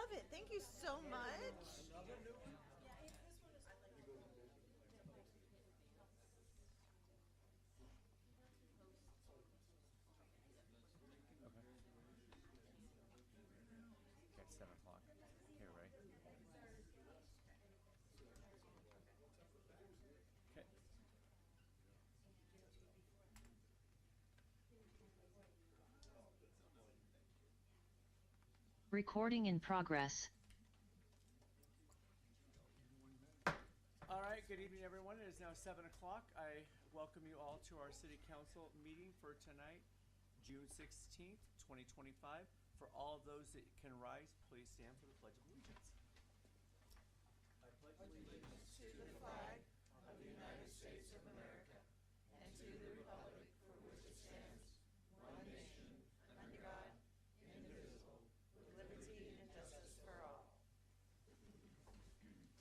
love it. Thank you so much. Okay. Okay, 7 o'clock. Here, right? Okay. Recording in progress. All right, good evening, everyone. It is now 7 o'clock. I welcome you all to our City Council meeting for tonight, June 16th, 2025. For all of those that can rise, please stand for the Pledge of Allegiance. I pledge allegiance To the flag of the United States of America and to the republic for which it stands, one nation, under God, indivisible, with liberty and justice for all.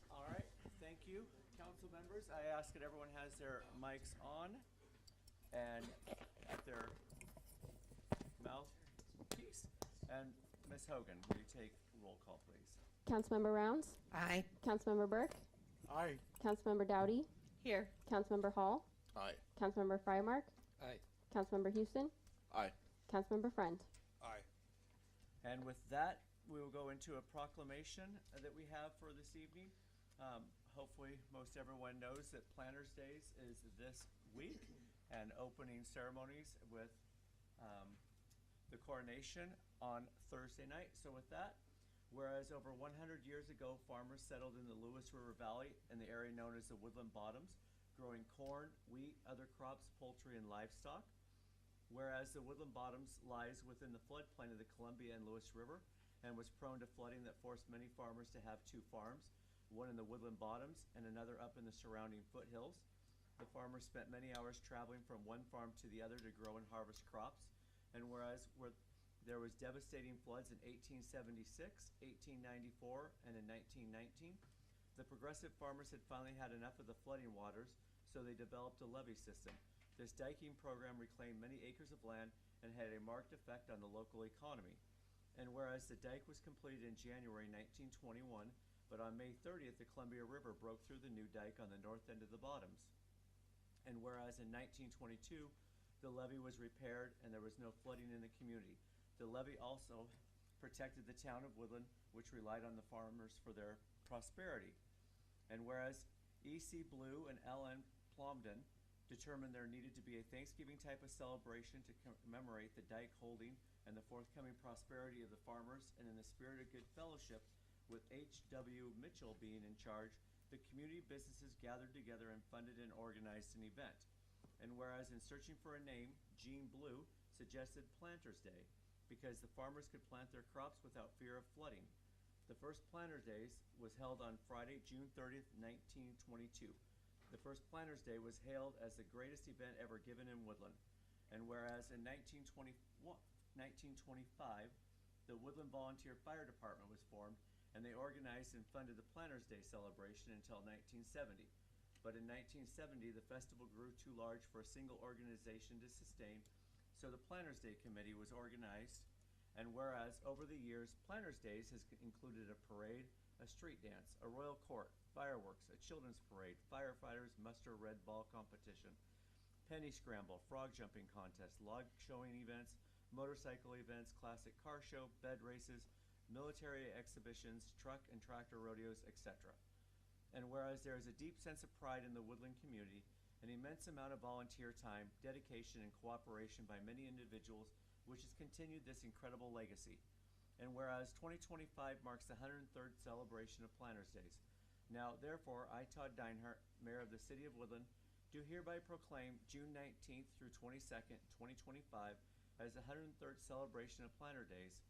All right, thank you, council members. I ask that everyone has their mics on and at their mouthpiece. And Ms. Hogan, will you take roll call, please? Councilmember Rounds. Aye. Councilmember Burke. Aye. Councilmember Dowdy. Here. Councilmember Hall. Aye. Councilmember Frymark. Aye. Councilmember Houston. Aye. Councilmember Friend. Aye. And with that, we will go into a proclamation that we have for this evening. Hopefully, most everyone knows that Planners Days is this week, and opening ceremonies with the coronation on Thursday night. So with that, whereas over 100 years ago, farmers settled in the Lewis River Valley in the area known as the Woodland Bottoms, growing corn, wheat, other crops, poultry, and livestock. Whereas the Woodland Bottoms lies within the floodplain of the Columbia and Lewis River and was prone to flooding that forced many farmers to have two farms, one in the Woodland Bottoms and another up in the surrounding foothills. The farmers spent many hours traveling from one farm to the other to grow and harvest crops. And whereas there was devastating floods in 1876, 1894, and in 1919, the progressive farmers had finally had enough of the flooding waters, so they developed a levee system. This diking program reclaimed many acres of land and had a marked effect on the local economy. And whereas the dike was completed in January 1921, but on May 30th, the Columbia River broke through the new dike on the north end of the bottoms. And whereas in 1922, the levee was repaired and there was no flooding in the community. The levee also protected the town of Woodland, which relied on the farmers for their prosperity. And whereas E.C. Blue and L.N. Plomden determined there needed to be a Thanksgiving type of celebration to commemorate the dike holding and the forthcoming prosperity of the farmers, and in the spirit of good fellowship, with H.W. Mitchell being in charge, the community businesses gathered together and funded and organized an event. And whereas in searching for a name, Gene Blue suggested Planters Day, because the farmers could plant their crops without fear of flooding. The first Planters Days was held on Friday, June 30th, 1922. The first Planters Day was hailed as the greatest event ever given in Woodland. And whereas in 1925, the Woodland Volunteer Fire Department was formed, and they organized and funded the Planters Day celebration until 1970. But in 1970, the festival grew too large for a single organization to sustain, so the Planters Day Committee was organized. And whereas over the years, Planters Days has included a parade, a street dance, a royal court, fireworks, a children's parade, firefighters muster red ball competition, penny scramble, frog jumping contest, log showing events, motorcycle events, classic car show, bed races, military exhibitions, truck and tractor rodeos, etc. And whereas there is a deep sense of pride in the Woodland community, an immense amount of volunteer time, dedication, and cooperation by many individuals, which has continued this incredible legacy. And whereas 2025 marks the 103rd celebration of Planters Days. Now, therefore, I, Todd Deinhardt, Mayor of the City of Woodland, do hereby proclaim June 19th through 22nd, 2025 as the 103rd celebration of Planters Days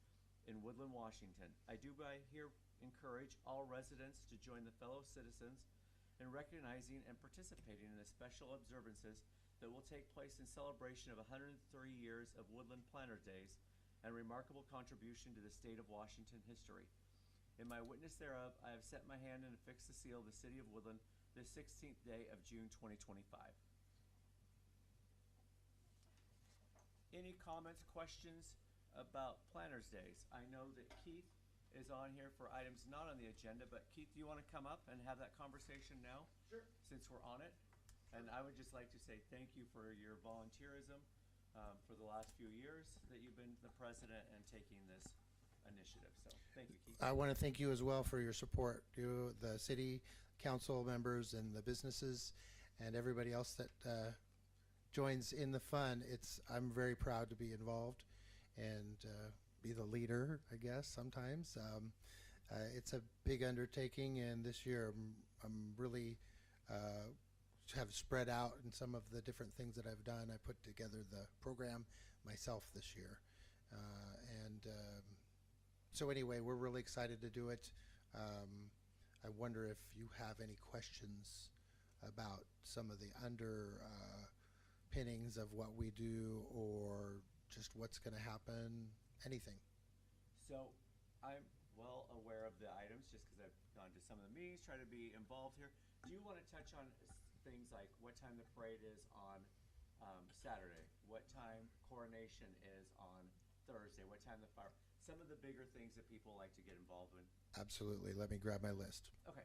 in Woodland, Washington. I do by here encourage all residents to join the fellow citizens in recognizing and participating in the special observances that will take place in celebration of 103 years of Woodland Planters Days and remarkable contribution to the state of Washington history. In my witness thereof, I have set my hand and affixed the seal of the City of Woodland this 16th day of June 2025. Any comments, questions about Planters Days? I know that Keith is on here for items not on the agenda, but Keith, do you want to come up and have that conversation now? Sure. Since we're on it? And I would just like to say thank you for your volunteerism for the last few years that you've been the president and taking this initiative. So thank you, Keith. I want to thank you as well for your support, you, the city council members and the businesses and everybody else that joins in the fun. I'm very proud to be involved and be the leader, I guess, sometimes. It's a big undertaking, and this year I'm really have spread out in some of the different things that I've done. I put together the program myself this year. So anyway, we're really excited to do it. I wonder if you have any questions about some of the underpinnings of what we do, or just what's going to happen, anything. So I'm well aware of the items just because I've gone to some of the meetings, try to be involved here. Do you want to touch on things like what time the parade is on Saturday, what time coronation is on Thursday, what time the fire, some of the bigger things that people like to get involved in? Absolutely. Let me grab my list. Okay.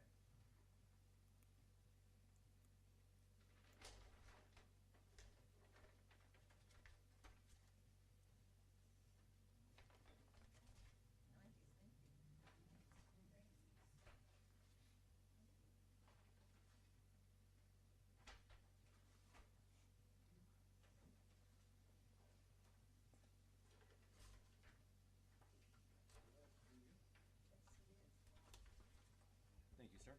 Thank you, sir.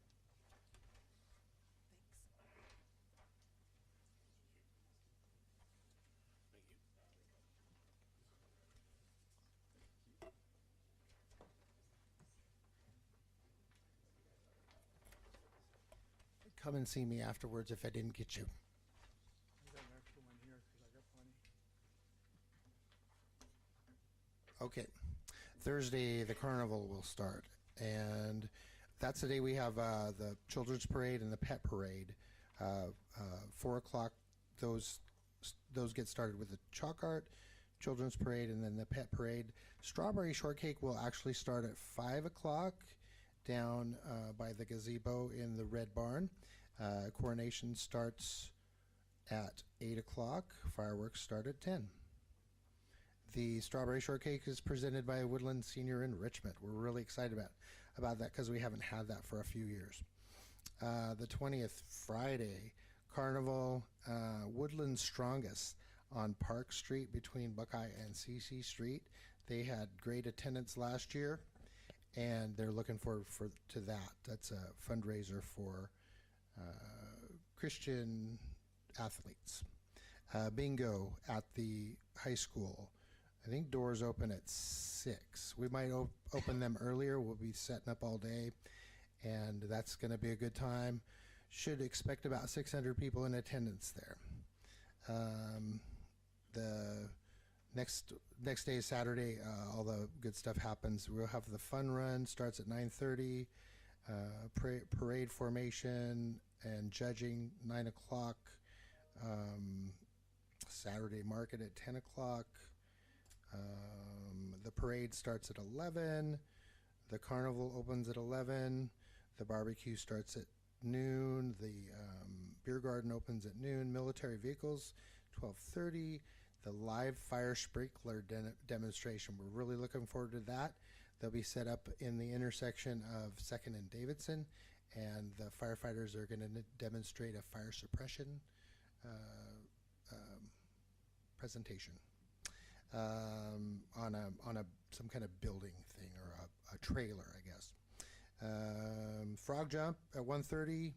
Come and see me afterwards if I didn't get you. I got an extra one here because I got plenty. Okay. Thursday, the carnival will start. And that's the day we have the children's parade and the pet parade. 4 o'clock, those get started with the chalk art, children's parade, and then the pet parade. Strawberry shortcake will actually start at 5 o'clock down by the gazebo in the Red Barn. Coronation starts at 8 o'clock. Fireworks start at 10. The strawberry shortcake is presented by Woodland Senior Enrichment. We're really excited about that because we haven't had that for a few years. The 20th, Friday, Carnival, Woodland Strongest on Park Street between Buckeye and CC Street. They had great attendance last year, and they're looking forward to that. That's a fundraiser for Christian athletes. Bingo at the high school. I think doors open at 6. We might open them earlier. We'll be setting up all day, and that's going to be a good time. Should expect about 600 people in attendance there. The next day is Saturday. All the good stuff happens. We'll have the fun run, starts at 9:30. Parade formation and judging 9 o'clock. Saturday market at 10 o'clock. The parade starts at 11. The carnival opens at 11. The barbecue starts at noon. The beer garden opens at noon. Military vehicles, 12:30. The live fire sprinkler demonstration. We're really looking forward to that. They'll be set up in the intersection of 2nd and Davidson, and the firefighters are going to demonstrate a fire suppression presentation on some kind of building thing, or a trailer, I guess. Frog jump at 1:30.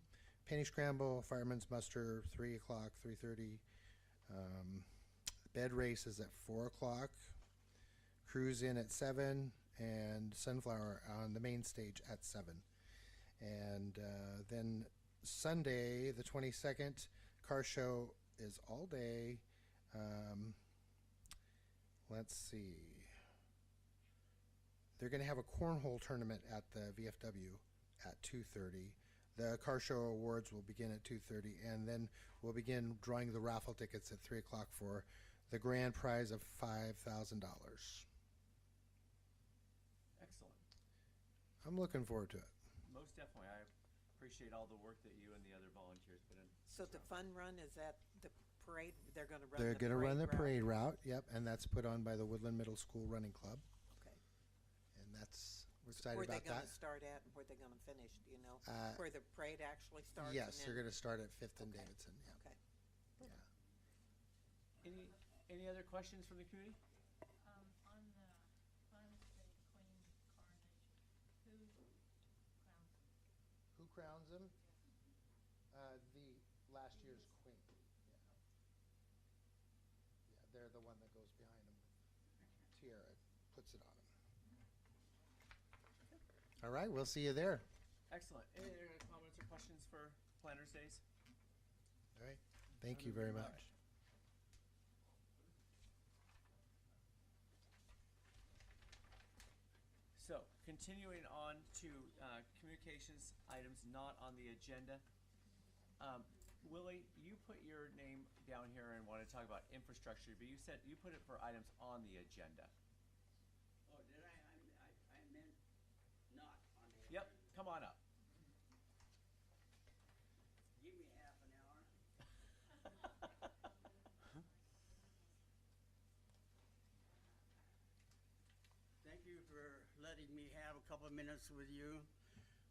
Penny scramble, fireman's muster, 3 o'clock, 3:30. Bed race is at 4 o'clock. Cruise in at 7, and Sunflower on the main stage at 7. And then Sunday, the 22nd, car show is all day. Let's see. They're going to have a cornhole tournament at the VFW at 2:30. The car show awards will begin at 2:30, and then we'll begin drawing the raffle tickets at 3 o'clock for the grand prize of $5,000. Excellent. I'm looking forward to it. Most definitely. I appreciate all the work that you and the other volunteers put in. So the fun run, is that the parade? They're gonna run They're the going to run the route? parade route, yep, and that's put on by the Woodland Middle School Running Club, Okay. and we're excited Where they about that. gonna start at and where they gonna finish, do you know? Uh, Where the parade actually starts? Yes, and they're then- going to start at Fifth and Okay. Davidson, yeah. Okay. Any other questions from the community? On the Final State Queen coronation, who crowns them? Who crowns them? The last year's queen. Yeah, they're the one that goes behind them with tiara, puts it on them. All right, we'll see you there. Excellent. Any other comments or questions for Planners Days? All right, thank you very much. So, continuing on to communications items not on the agenda. Willie, you put your name down here and want to talk about infrastructure, but you said you put it for items on the agenda. Oh, did I? I meant not on the. Yep, come on up. Give me half an hour. Thank you for letting me have a couple of minutes with you.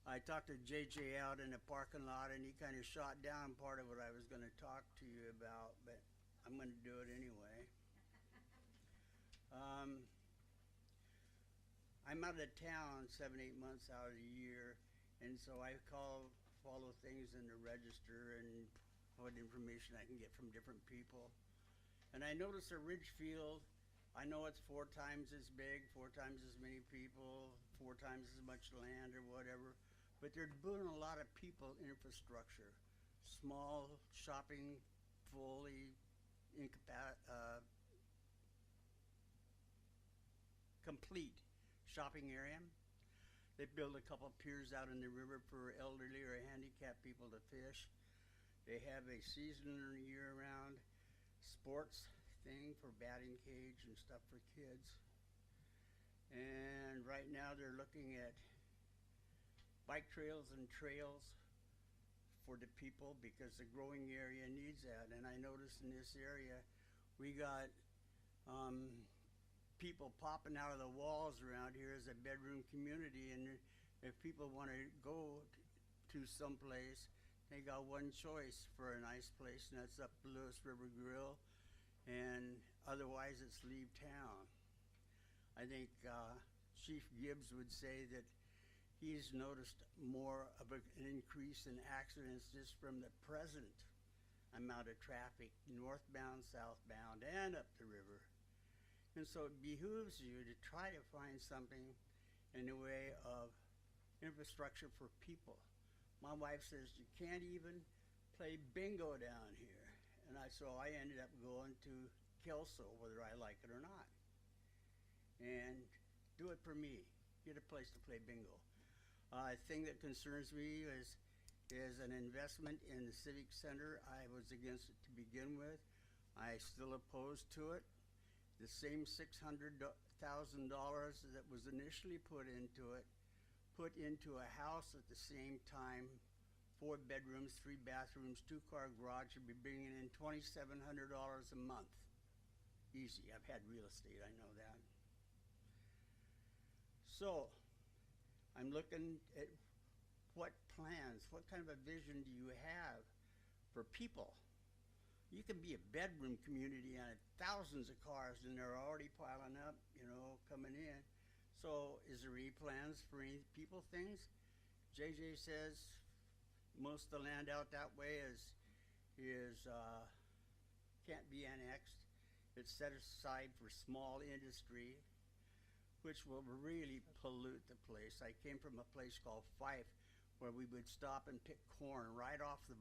I talked to JJ out in the parking lot, and he kind of shot down part of what I was going to talk to you about, but I'm going to do it anyway. I'm out of town 7-8 months out of the year, and so I follow things in the register and what information I can get from different people. And I noticed a Ridgefield, I know it's 4 times as big, 4 times as many people, 4 times as much land or whatever, but they're doing a lot of people infrastructure. Small shopping, fully complete shopping area. They built a couple of piers out in the river for elderly or handicapped people to fish. They have a seasonal year-round sports thing for batting cage and stuff for kids. And right now they're looking at bike trails and trails for the people because the growing area needs that. And I noticed in this area we got people popping out of the walls around here as a bedroom community, and if people want to go to someplace, they got one choice for a nice place, and that's up the Lewis River Grill, and otherwise it's leave town. I think Chief Gibbs would say that he's noticed more of an increase in accidents just from the present amount of traffic, northbound, southbound, and up the river. And so it behooves you to try to find something in the way of infrastructure for people. My wife says you can't even play bingo down here. And so I ended up going to Kelso, whether I like it or not. And do it for me. Get a place to play bingo. Thing that concerns me is an investment in the Civic Center. I was against it to begin with. I still opposed to it. The same $600,000 that was initially put into a house at the same time, 4 bedrooms, 3 bathrooms, 2-car garage, would be bringing in $2,700 a month. Easy. I've had real estate, I know that. So, I'm looking at what plans, what kind of a vision do you have for people? You can be a bedroom community on thousands of cars, and they're already piling up, coming in. So is there any plans for any people things? JJ says most of the land out that way can't be annexed. It's set aside for small industry, which will really pollute the place. I came from a place called Fife, where we would stop and pick corn right off the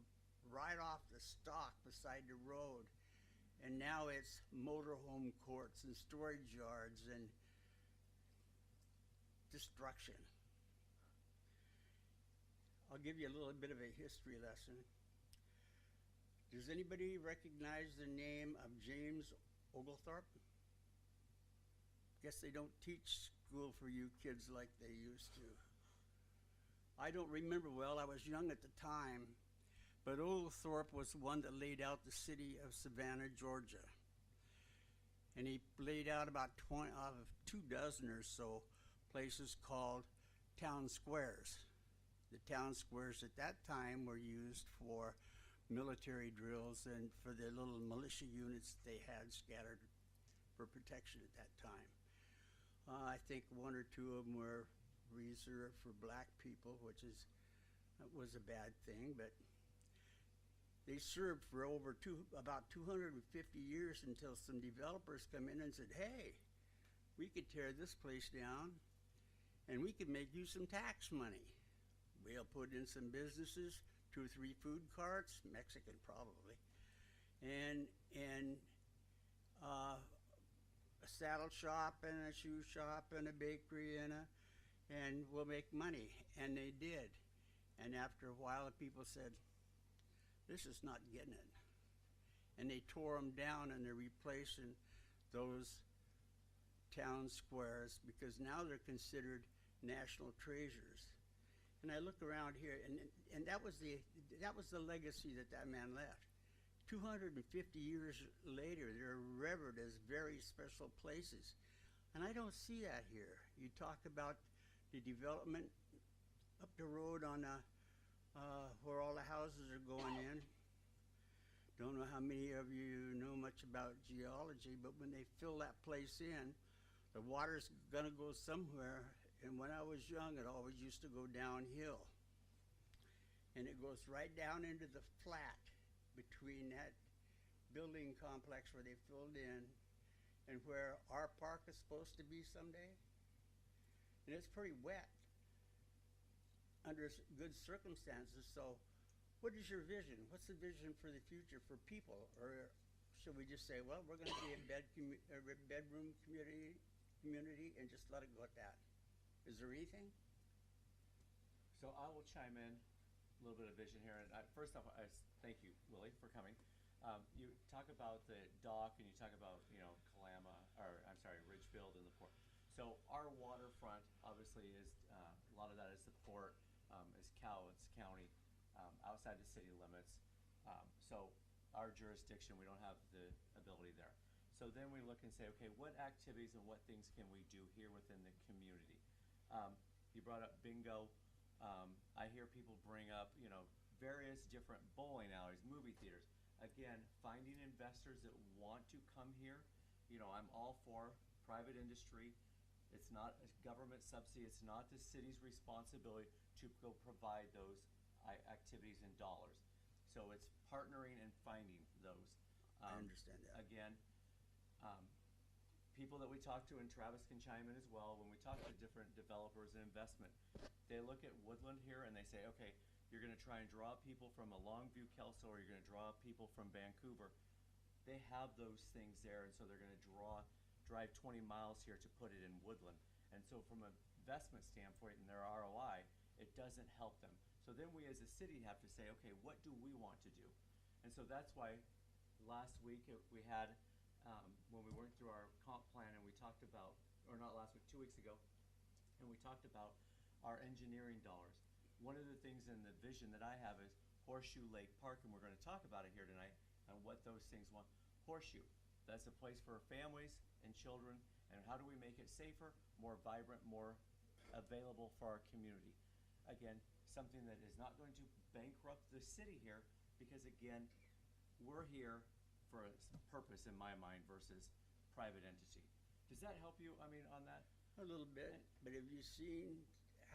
stalk beside the road, and now it's motorhome courts and storage yards and destruction. I'll give you a little bit of a history lesson. Does anybody recognize the name of James Oglethorpe? Guess they don't teach school for you kids like they used to. I don't remember well, I was young at the time, but Old Thorpe was the one that laid out the city of Savannah, Georgia. And he laid out about 20 out of 24 or so places called town squares. The town squares at that time were used for military drills and for the little militia units they had scattered for protection at that time. I think one or two of them were reserved for black people, which was a bad thing, but they served for about 250 years until some developers come in and said, hey, we could tear this place down and we could make you some tax money. We'll put in some businesses, 2 or 3 food carts, Mexican probably, and a saddle shop and a shoe shop and a bakery and we'll make money. And they did. And after a while, the people said, this is not getting it. And they tore them down and they're replacing those town squares because now they're considered national treasures. And I look around here, and that was the legacy that man left. 250 years later, they're revered as very special places. And I don't see that here. You talk about the development up the road on where all the houses are going in. Don't know how many of you know much about geology, but when they fill that place in, the water's gonna go somewhere. And when I was young, it always used to go downhill. And it goes right down into the flat between that building complex where they filled in and where our park is supposed to be someday. And it's pretty wet under good circumstances. So what is your vision? What's the vision for the future for people? Or should we just say, well, we're going to be a bedroom community and just let it go at that? Is there anything? So I will chime in a little bit of vision here. And first off, thank you, Willie, for coming. You talk about the dock and you talk about, Ridgefield and the port. So our waterfront obviously is, a lot of that is the port, is Cowlitz County, outside the city limits. So our jurisdiction, we don't have the ability there. So then we look and say, okay, what activities and what things can we do here within the community? You brought up bingo. I hear people bring up, various different bowling alleys, movie theaters. Again, finding investors that want to come here. I'm all for private industry. It's not a government subsidy. It's not the city's responsibility to go provide those activities and dollars. So it's partnering and finding those. I understand that. Again, people that we talk to, and Travis can chime in as well, when we talk to different developers and investment, they look at Woodland here and they say, okay, you're going to try and draw people from a Longview, Kelso, or you're going to draw people from Vancouver. They have those things there, and so they're going to drive 20 miles here to put it in Woodland. And so from an investment standpoint and their ROI, it doesn't help them. So then we as a city have to say, okay, what do we want to do? And so that's why last week we had, when we went through our comp plan and we talked about, or not last week, 2 weeks ago, and we talked about our engineering dollars. One of the things in the vision that I have is Horseshoe Lake Park, and we're going to talk about it here tonight and what those things want. Horseshoe, that's a place for families and children, and how do we make it safer, more vibrant, more available for our community? Again, something that is not going to bankrupt the city here, because again, we're here for a purpose in my mind versus private entity. Does that help you, on that? A little bit, but have you seen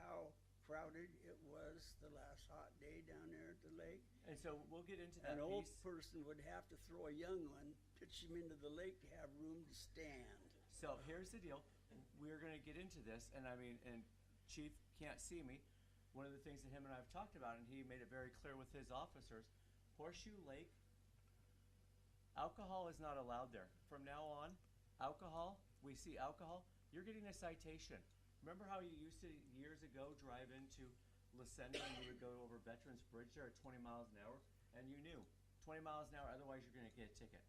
how crowded it was the last hot day down there at the lake? And so we'll get into that An old piece. person would have to throw a young one, pitch him into the lake to have room to stand. So here's the deal. We're going to get into this, and and Chief can't see me. One of the things that him and I have talked about, and he made it very clear with his officers, Horseshoe Lake, alcohol is not allowed there. From now on, we see alcohol, you're getting a citation. Remember how you used to, years ago, drive into Lucinda and you would go over Veterans Bridge there at 20 miles an hour, and you knew 20 miles an hour, otherwise you're going to get a ticket.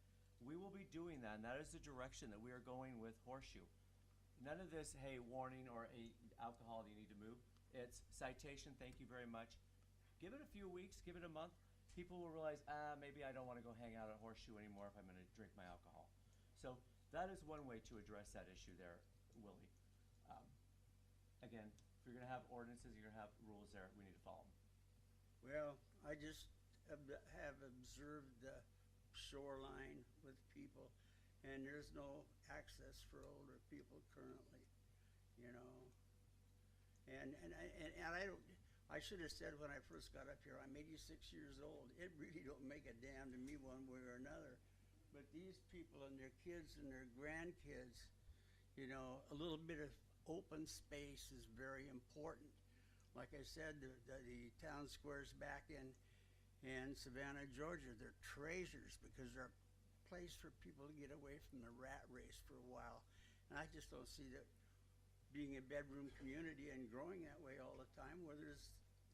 We will be doing that, and that is the direction that we are going with Horseshoe. None of this, hey, warning, or hey, alcohol, you need to move. It's citation, thank you very much. Give it a few weeks, give it a month. People will realize, maybe I don't want to go hang out at Horseshoe anymore if I'm going to drink my alcohol. So that is one way to address that issue there, Willie. Again, if you're going to have ordinances, you're going to have rules there, we need to follow them. Well, I just have observed the shoreline with people, and there's no access for older people currently, you know. And I don't, I should have said when I first got up here, I'm 86 years old. It really don't make a damn to me one way or another. But these people and their kids and their grandkids, you know, a little bit of open space is very important. Like I said, the town squares back in Savannah, Georgia, they're treasures because they're a place for people to get away from the rat race for a while. And I just don't see that being a bedroom community and growing that way all the time where there's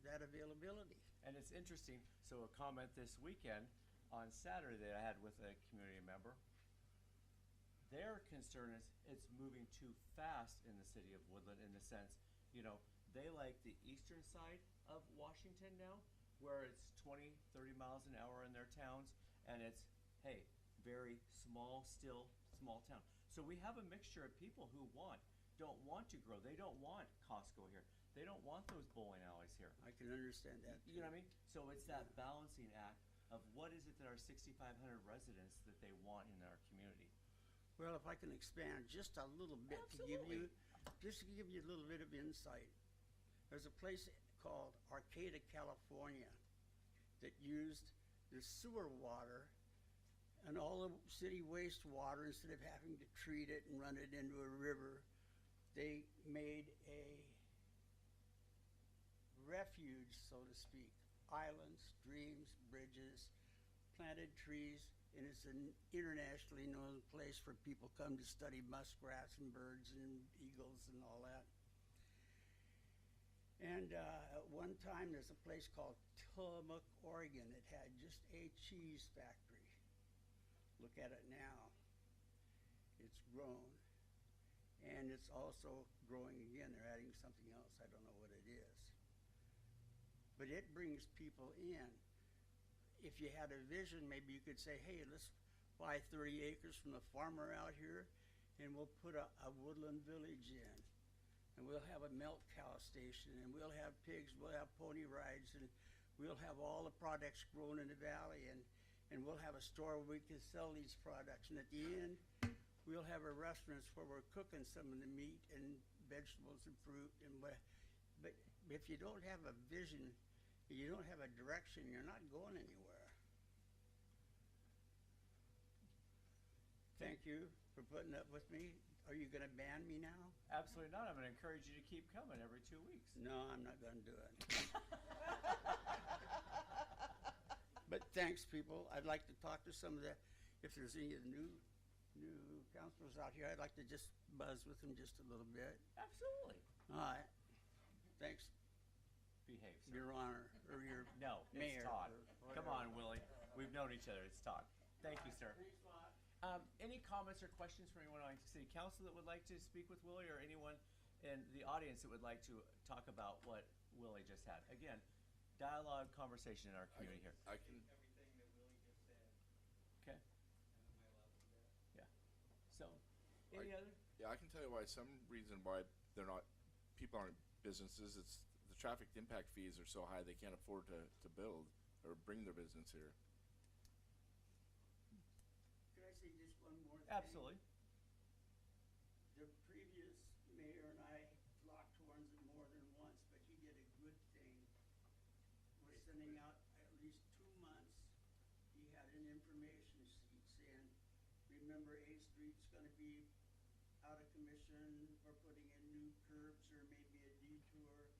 that availability. And it's interesting, so a comment this weekend on Saturday that I had with a community member, their concern is it's moving too fast in the city of Woodland in the sense, you know, they like the eastern side of Washington now, where it's 20, 30 miles an hour in their towns, and it's, hey, very small, still small town. So we have a mixture of people who don't want to grow. They don't want Costco here. They don't want those bowling alleys here. I can understand that. You know what I mean? So it's that balancing act of what is it that our 6,500 residents that they want in our community. Well, if I can expand just a little bit to give you a little bit of insight. There's a place called Arcata, California that used the sewer water and all the city wastewater. Instead of having to treat it and run it into a river, they made a refuge, so to speak, islands, streams, bridges, planted trees, and it's an internationally known place for people come to study muskrats and birds and eagles and all that. And at one time, there's a place called Tillamook, Oregon. It had just a cheese factory. Look at it now. It's grown. And it's also growing again. They're adding something else. I don't know what it is. But it brings people in. If you had a vision, maybe you could say, hey, let's buy 30 acres from the farmer out here, and we'll put a woodland village in. And we'll have a milk cow station, and we'll have pigs, we'll have pony rides, and we'll have all the products grown in the valley, and we'll have a store where we can sell these products. And at the end, we'll have a restaurant where we're cooking some of the meat and vegetables and fruit. But if you don't have a vision, you don't have a direction, you're not going anywhere. Thank you for putting up with me. Are you going to ban me now? Absolutely not. I'm going to encourage you to keep coming every 2 weeks. No, I'm not going to do it. But thanks, people. I'd like to talk to some of the, if there's any of the new counselors out here, I'd like to just buzz with them just a little bit. Absolutely. All right. Thanks, Behave, sir. Your Honor, or your No, mayor. it's Todd. or Come on, Willie. We've known each other. It's Todd. Thank you, sir. Thanks a lot. Any comments or questions from anyone on city council that would like to speak with Willie, or anyone in the audience that would like to talk about what Willie just had? Again, dialogue, conversation in our community here. I can, Everything that Willie just said. Okay. Am I allowed to do that? Yeah. So, any other? yeah, I can tell you why, some reason why they're not, people aren't businesses, it's the traffic impact fees are so high they can't afford to build or bring their business here. Could I say just one more thing? Absolutely. The previous mayor and I locked horns more than once, but he did a good thing. We're sending out at least 2 months. He had an information sheet saying, remember 8th Street's gonna be out of commission. We're putting in new curbs or maybe a detour.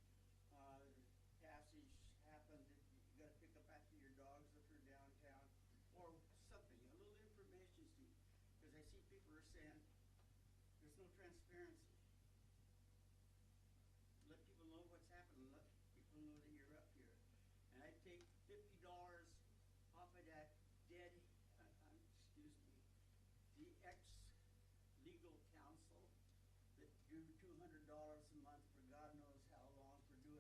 Passage happened that you gotta pick up after your dogs if you're downtown, or something, a little information sheet. Because I see people are saying, there's no transparency. Let people know what's happening, let people know that you're up here. And I take $50 off of that dead, excuse me, the ex-legal counsel that do $200 a month for God knows how long for doing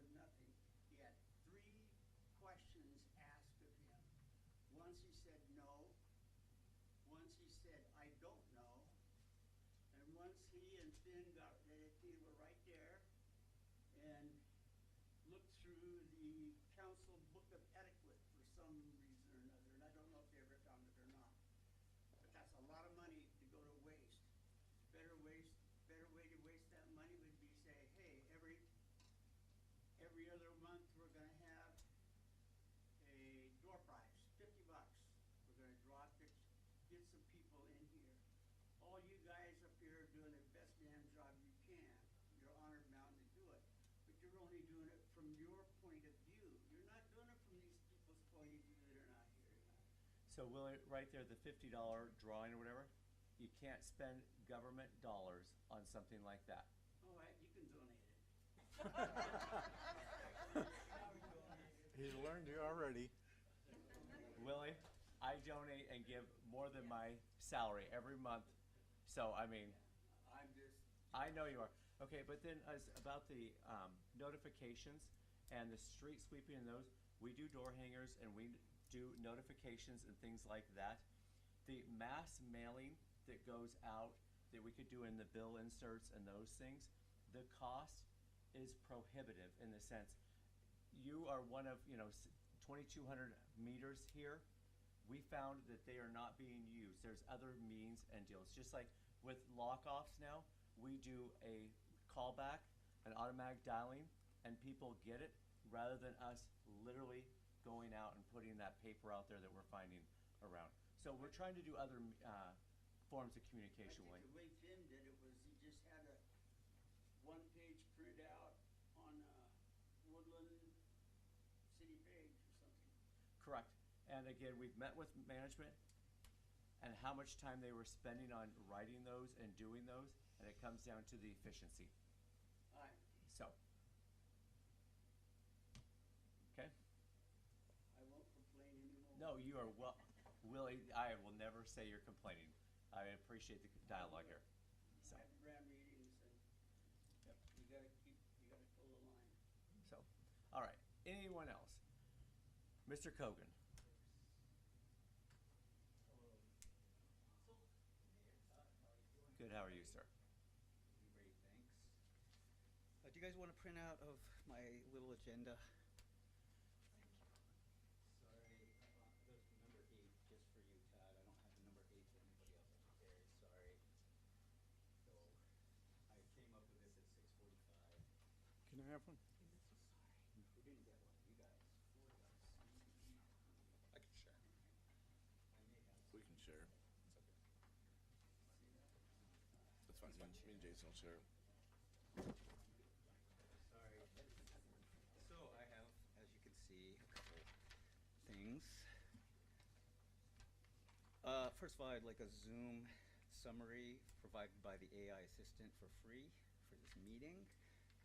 once he said no, once he said I don't know, and once he and Finn were right there and looked through the council book of etiquette for some reason or another, and I don't know if they ever found it or not. But that's a lot of money to go to waste. Better way to waste that money would be say, hey, every other month we're gonna have a door prize, $50. We're gonna drop it, get some people in here. All you guys up here are doing the best damn job you can. You're honored bound to do it. But you're only doing it from your point of view. You're not doing it from these people's point of view that are not here tonight. So Willie, right there, the $50 drawing or whatever, you can't spend government dollars on something like that. All right, you can donate it. He's learned you already. Willie, I donate and give more than my salary every month. So, I mean, I'm just, I know you are. Okay, but then as about the notifications and the street sweeping and those, we do door hangers and we do notifications and things like that. The mass mailing that goes out that we could do in the bill inserts and those things, the cost is prohibitive in the sense you are one of, 2,200 meters here. We found that they are not being used. There's other means and deals. Just like with lock-offs now, we do a callback, an automatic dialing, and people get it rather than us literally going out and putting that paper out there that we're finding around. So we're trying to do other forms of I communication. think the way Finn did it was he just had a one-page printout on Woodland city page or something. Correct. And again, we've met with management and how much time they were spending on writing those and doing those, and it comes down to the efficiency. All right. So, okay? I won't complain anymore. No, you are Willie, I will never say you're complaining. I appreciate the dialogue here. So, I ran meetings and yep. you gotta pull the line. So, all right. Anyone else? Mr. Kogan. Good, how are you, sir? Great, thanks. Do you guys want to print out of my little agenda? Sorry, there's number 8 just for you, Todd. I don't have the number 8 that anybody else has to carry. Sorry. So I came up with this at 6:45. Can I have one? Who didn't get one? You guys. 4 of us. I can share. I may have. We can share. It's okay. That's fine. Me and Jason will share. Sorry. So I have, as you can see, a couple things. First of all, I'd like a Zoom summary provided by the AI assistant for free for this meeting,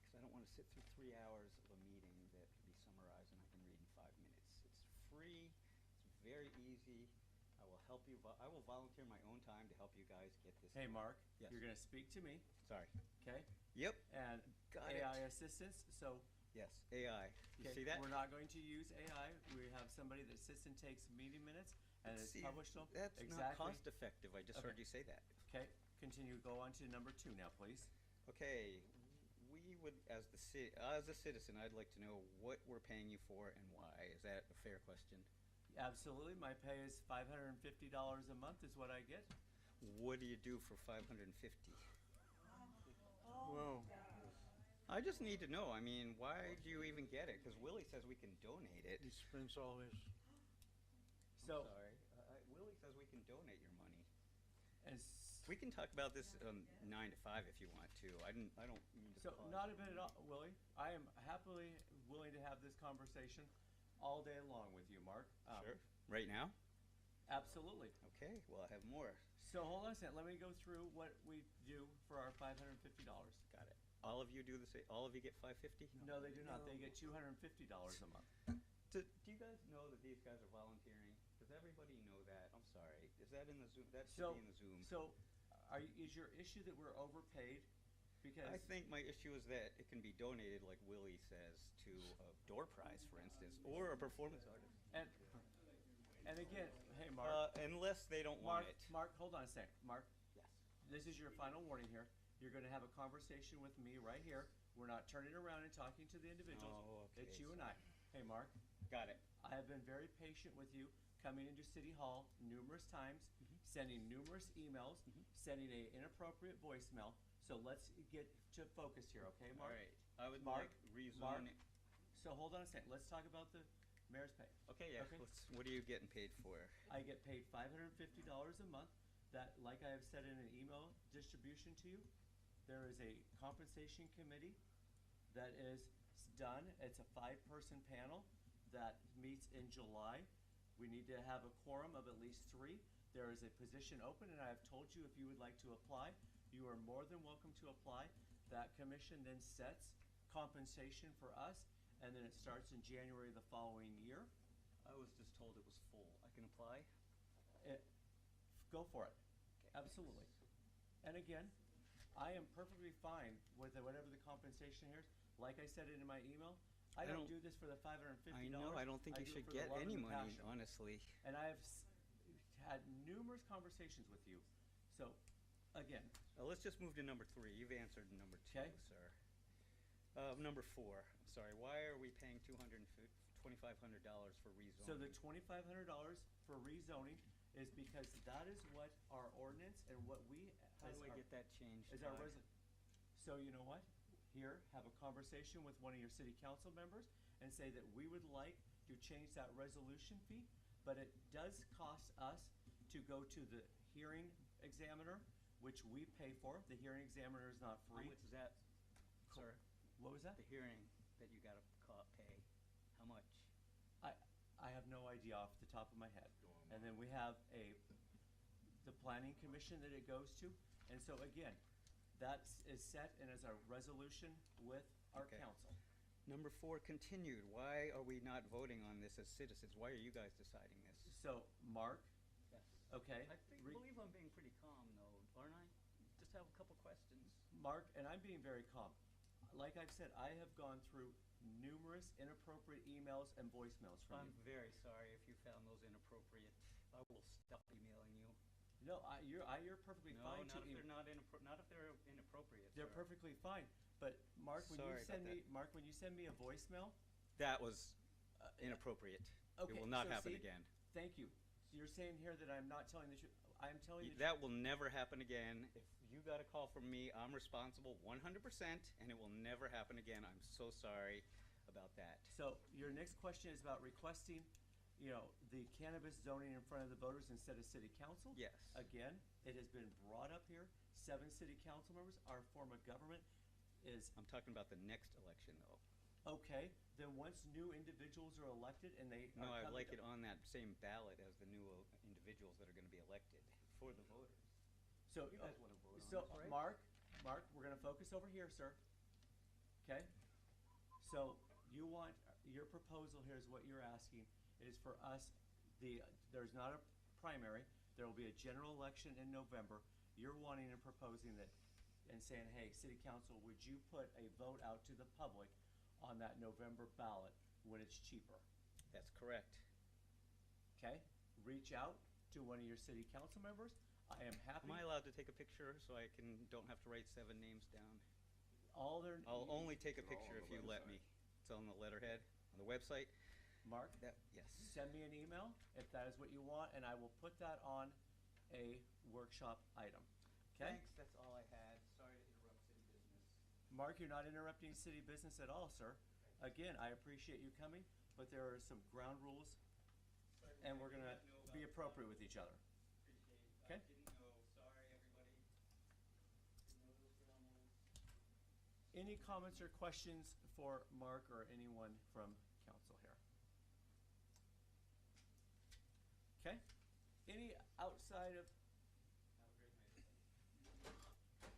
because I don't want to sit through 3 hours of a meeting that can be summarized and I can read in 5 minutes. It's free. It's very easy. I will help you. I will volunteer my own time to help you guys get this. Hey, Mark. Yes. You're going to speak to me, Sorry. okay? Yep. And Got it. AI assistance. So, Yes. AI. You okay, see that? we're not going to use AI. We have somebody that sits and takes meeting minutes and is See, published them. That's not exactly. cost effective. I just Okay. heard you say that. Okay, continue. Go on to number 2 now, please. Okay, we would, as a citizen, I'd like to know what we're paying you for and why. Is that a fair question? Absolutely. My pay is $550 a month is what I get. What do you do for 550? Whoa. I just need to know. I mean, why do you even get it? Because Willie says we can donate it. He spends all his. So, Sorry, Willie says we can donate your money. as, We can talk about this 9 to 5 if you want to. I don't mean to. so pause not a you. bit at all, Willie. I am happily willing to have this conversation all day long with you, Mark. Sure. Right now? Absolutely. Okay. Well, I have more. So hold on a second. Let me go through what we do for our $550. Got it. All of you do the same. All of you get 550? No, they do not. They get $250 a month. Do you guys know that these guys are volunteering? Does everybody know that? I'm sorry. Is that in the Zoom? That should So, be in the Zoom. so is your issue that we're overpaid? Because I think my issue is that it can be donated, like Willie says, to a door prize, for instance, or a performance artist. and And again, hey, Mark. Unless they don't Mark, want it. Mark, hold on a second. Mark, Yes. this is your final warning here. You're going to have a conversation with me right here. We're not turning around and talking to the individuals. Oh, okay, It's you and I. Hey, Mark, Got it. I have been very patient with you coming into City Hall numerous times, sending numerous emails, sending a inappropriate voicemail. So let's get to focus here, okay, All Mark? right. I would Mark, like rezone Mark. it. So hold on a second. Let's talk about the mayor's pay. Okay, yeah. Okay. What are you getting paid for? I get paid $550 a month. That, like I have said in an email distribution to you, there is a compensation committee that is done. It's a 5-person panel that meets in July. We need to have a quorum of at least 3. There is a position open, and I have told you if you would like to apply, you are more than welcome to apply. That commission then sets compensation for us, and then it starts in January the following year. I was just told it was full. I can apply? Go for it. Absolutely. And again, I am perfectly fine with whatever the compensation here is. Like I said in my email, I don't do this for the $550. I know. I don't think you do it should for the get love any and the money, passion. honestly. And I have had numerous conversations with you. So, again, Let's just move to number 3. You've answered number 2, Okay. sir. Number 4. Sorry. Why are we paying $2,500 for rezoning? so the $2,500 for rezoning is because that is what our ordinance and what we How as do I our- get that changed? is our Todd? So you know what? Here, have a conversation with one of your city council members and say that we would like to change that resolution fee, but it does cost us to go to the hearing examiner, which we pay for. The hearing examiner is not How free. much is that, sir? What was that? The hearing that you gotta pay. How much? I have no idea off the top of my head. And then we have the planning commission that it goes to. And so again, that is set and is our resolution with our Okay. council. Number 4, continued. Why are we not voting on this as citizens? Why are you guys deciding this? So, Mark, Yes. okay. Believe I'm being pretty calm, though, aren't I? Just have a couple questions. Mark, and I'm being very calm. Like I've said, I have gone through numerous inappropriate emails and voicemails from I'm you. very sorry if you found those inappropriate. I will stop emailing you. No, you're perfectly No, fine not to if they're not inappropriate. They're sir. perfectly fine. But Mark, when you Sorry send about me, Mark, when you send me a voicemail, That was inappropriate. okay, It will not so happen see? again. Thank you. So you're saying here that I'm not telling the truth. I am telling you. That will never happen again. If you got a call from me, I'm responsible 100%, and it will never happen again. I'm so sorry about that. So your next question is about requesting, the cannabis zoning in front of the voters instead of city council? Yes. Again, it has been brought up here. 7 city council members, our form of government is I'm talking about the next election, though. okay. Then once new individuals are elected and they No, are I'd coming like to- it on that same ballot as the new individuals that are going to be elected for the voters. So, You guys wanna vote on so this, right? Mark, we're gonna focus over here, sir. Okay? So you want, your proposal here is what you're asking is for us, there's not a primary, there will be a general election in November. You're wanting and proposing that and saying, hey, city council, would you put a vote out to the public on that November ballot when it's cheaper? That's correct. Okay? Reach out to one of your city council members. I am happy. Am I allowed to take a picture so I don't have to write 7 names down? I'll you- only take a They're all picture on if the you let me. It's on the letterhead, on the website. Mark, Yes. send me an email if that is what you want, and I will put that on a workshop item. Okay? Thanks, that's all I had. Sorry to interrupt city business. Mark, you're not interrupting city business at all, sir. Again, I appreciate you coming, but there are some ground rules, and we're gonna be appropriate with each other. Appreciate it. Okay. Didn't know. Sorry, everybody. Didn't know those ground rules. Any comments or questions for Mark or anyone from council here? Okay? Any outside of, Have a great night.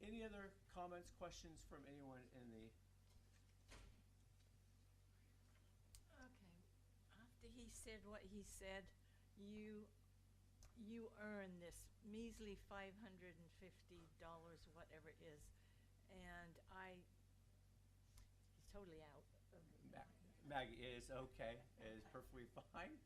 any other comments, questions from anyone in the, Okay, after he said what he said, you earn this measly $550, whatever it is, and he's totally out of Maggie, it is okay. It is perfectly fine.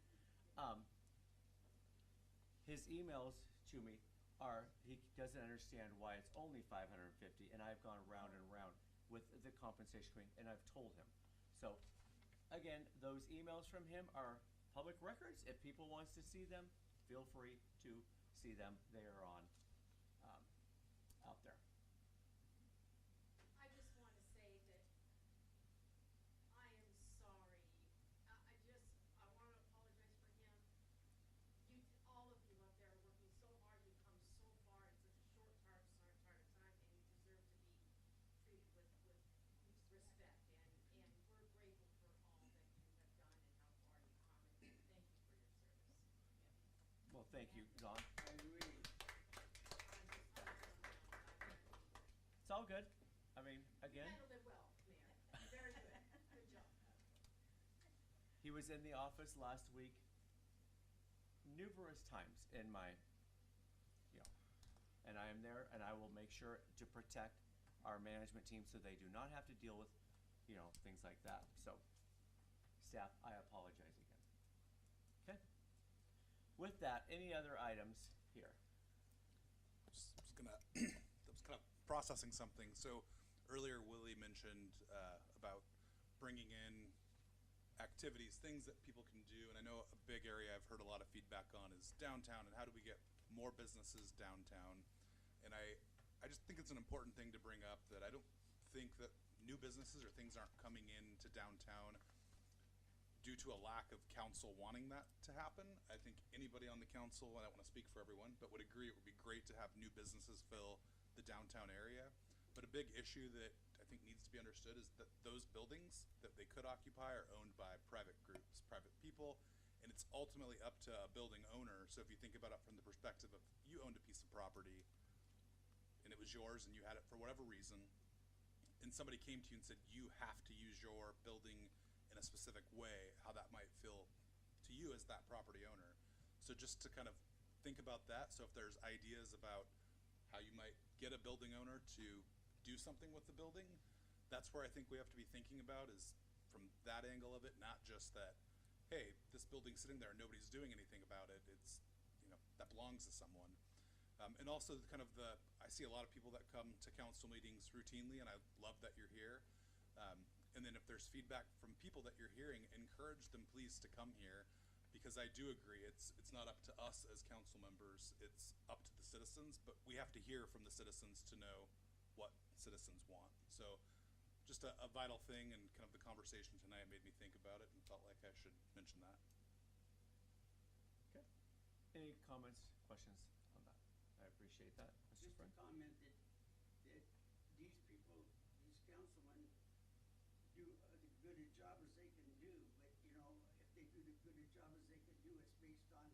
His emails to me are, he doesn't understand why it's only 550, and I've gone round and round with the compensation committee, and I've told him. So, again, those emails from him are public records. If people wants to see them, feel free to see them. They are on, out there. I just want to say that I am sorry. I want to apologize for him. All of you out there are working so hard. You've come so far in such a short time, and you deserve to be treated with respect. And we're grateful for all that you have done and how far you've come. And thank you for your service. Well, thank you, Don. I agree. It's all good. I mean, again, You handled it well, Mayor. Very good. Good job. he was in the office last week numerous times in my, and I am there, and I will make sure to protect our management team so they do not have to deal with, things like that. So, staff, I apologize again. Okay? With that, any other items here? was gonna, I was kind of processing something. So earlier Willie mentioned about bringing in activities, things that people can do. And I know a big area I've heard a lot of feedback on is downtown and how do we get more businesses downtown. And I just think it's an important thing to bring up that I don't think that new businesses or things aren't coming into downtown due to a lack of council wanting that to happen. I think anybody on the council, I don't want to speak for everyone, but would agree it would be great to have new businesses fill the downtown area. But a big issue that I think needs to be understood is that those buildings that they could occupy are owned by private groups, private people, and it's ultimately up to a building owner. So if you think about it from the perspective of you owned a piece of property and it was yours and you had it for whatever reason, and somebody came to you and said you have to use your building in a specific way, how that might feel to you as that property owner. So just to kind of think about that. So if there's ideas about how you might get a building owner to do something with the building, that's where I think we have to be thinking about is from that angle of it, not just that, hey, this building's sitting there and nobody's doing anything about it. It's, that belongs to someone. And also kind of I see a lot of people that come to council meetings routinely, and I love that you're here. And then if there's feedback from people that you're hearing, encourage them please to come here, because I do agree it's not up to us as council members, it's up to the citizens, but we have to hear from the citizens to know what citizens want. So just a vital thing, and kind of the conversation tonight made me think about it and felt like I should mention that. Okay. Any comments, questions on that? I appreciate that, Mr. Just a Friend. comment that these people, these councilmen, do as good a job as they can do, but if they do the good a job as they can do, it's based on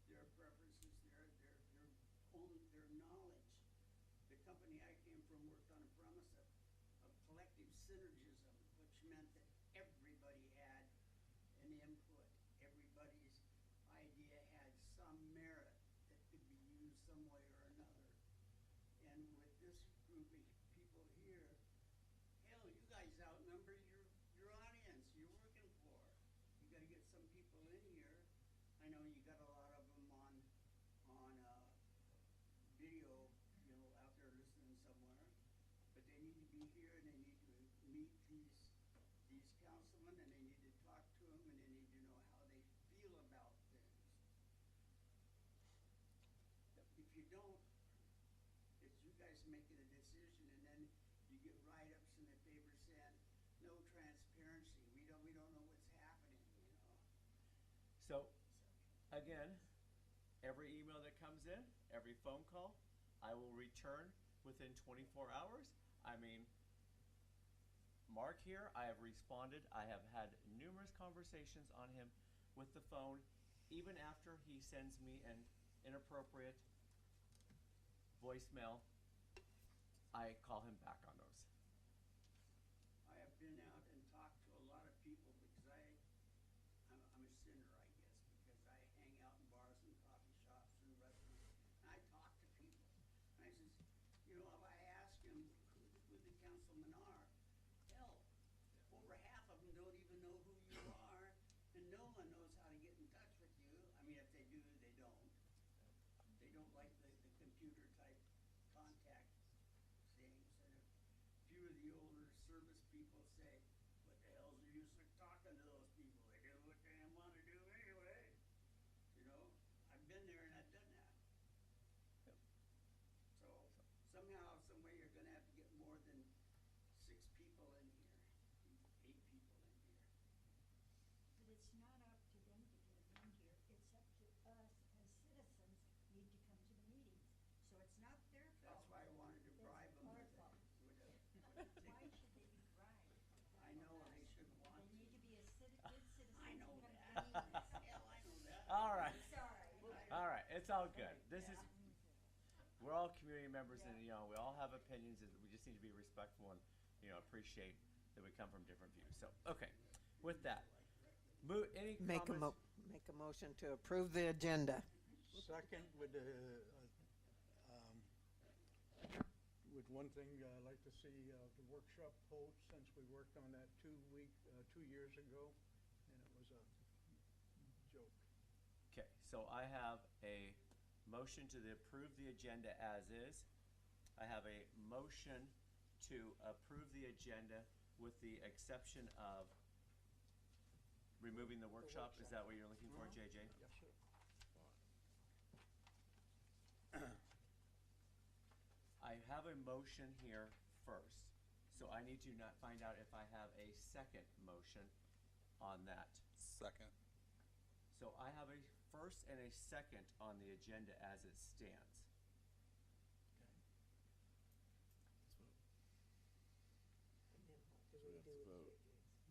their preferences, their knowledge. The company I came from worked on a premise of collective synergism, which meant that everybody had an input. Everybody's idea had some merit that could be used some way or another. And with this group of people here, hell, you guys outnumber your audience you're working for. You got to get some people in here. I know you got a lot of them on video, out there listening somewhere, but they need to be here and they need to meet these councilmen, and they need to talk to them, and they need to know how they feel about things. If you don't, it's you guys making a decision, and then you get write-ups in the paper saying no transparency. We don't know what's happening. So, again, every email that comes in, every phone call, I will return within 24 hours. I mean, Mark here, I have responded. I have had numerous conversations on him with the phone, even after he sends me an inappropriate voicemail. I call him back on those. I have been out and talked to a lot of people because I'm a sinner, I guess, because I hang out in bars and coffee shops and restaurants, and I talk to people. And I says, if I ask them who the councilmen are, hell, over half of them don't even know who you It's all good. This is, we're all community members and, you know, we all have opinions and we just need to be respectful and, you know, appreciate that we come from different views. So, okay, with that, any Make a comments? make a motion to approve the agenda. Second with the, with one thing, I'd like to see the workshop hold since we worked on that 2 years ago, and it was a joke. Okay, so I have a motion to approve the agenda as is. I have a motion to approve the agenda with the exception of removing the workshop. Is that what you're looking for, JJ? Yes, sir. I have a motion here first, so I need to not find out if I have a second motion on that. Second. So I have a first and a second on the agenda as it stands. Let's vote.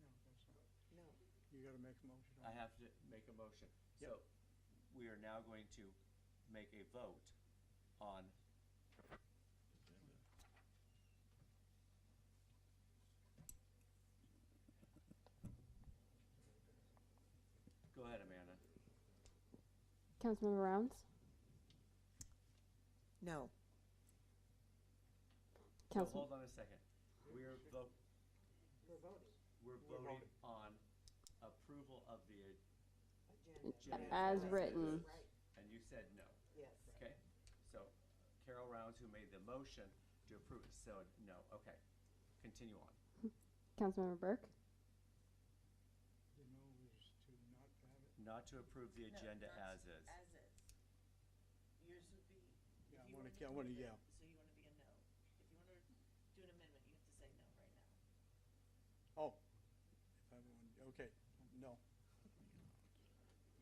No, that's not. No. You gotta make a motion. I have to make a motion. So we are now going to make a vote on Go ahead, Amanda. Councilmember Rounds, No. So Council, hold on a second. We're voting on approval of the agenda. as written. And you said no. Yes. Okay, so Carol Rounds, who made the motion to approve it, so no, okay. Continue on. Councilmember Burke, The no is to not have it. Not to approve the agenda as is. As is. Yours would be, Yeah, if I you wanna, wanted I to wanna, approve it, yeah. so you wanna be a no. If you wanna do an amendment, you have to say no right now. Oh, if I want, okay, no.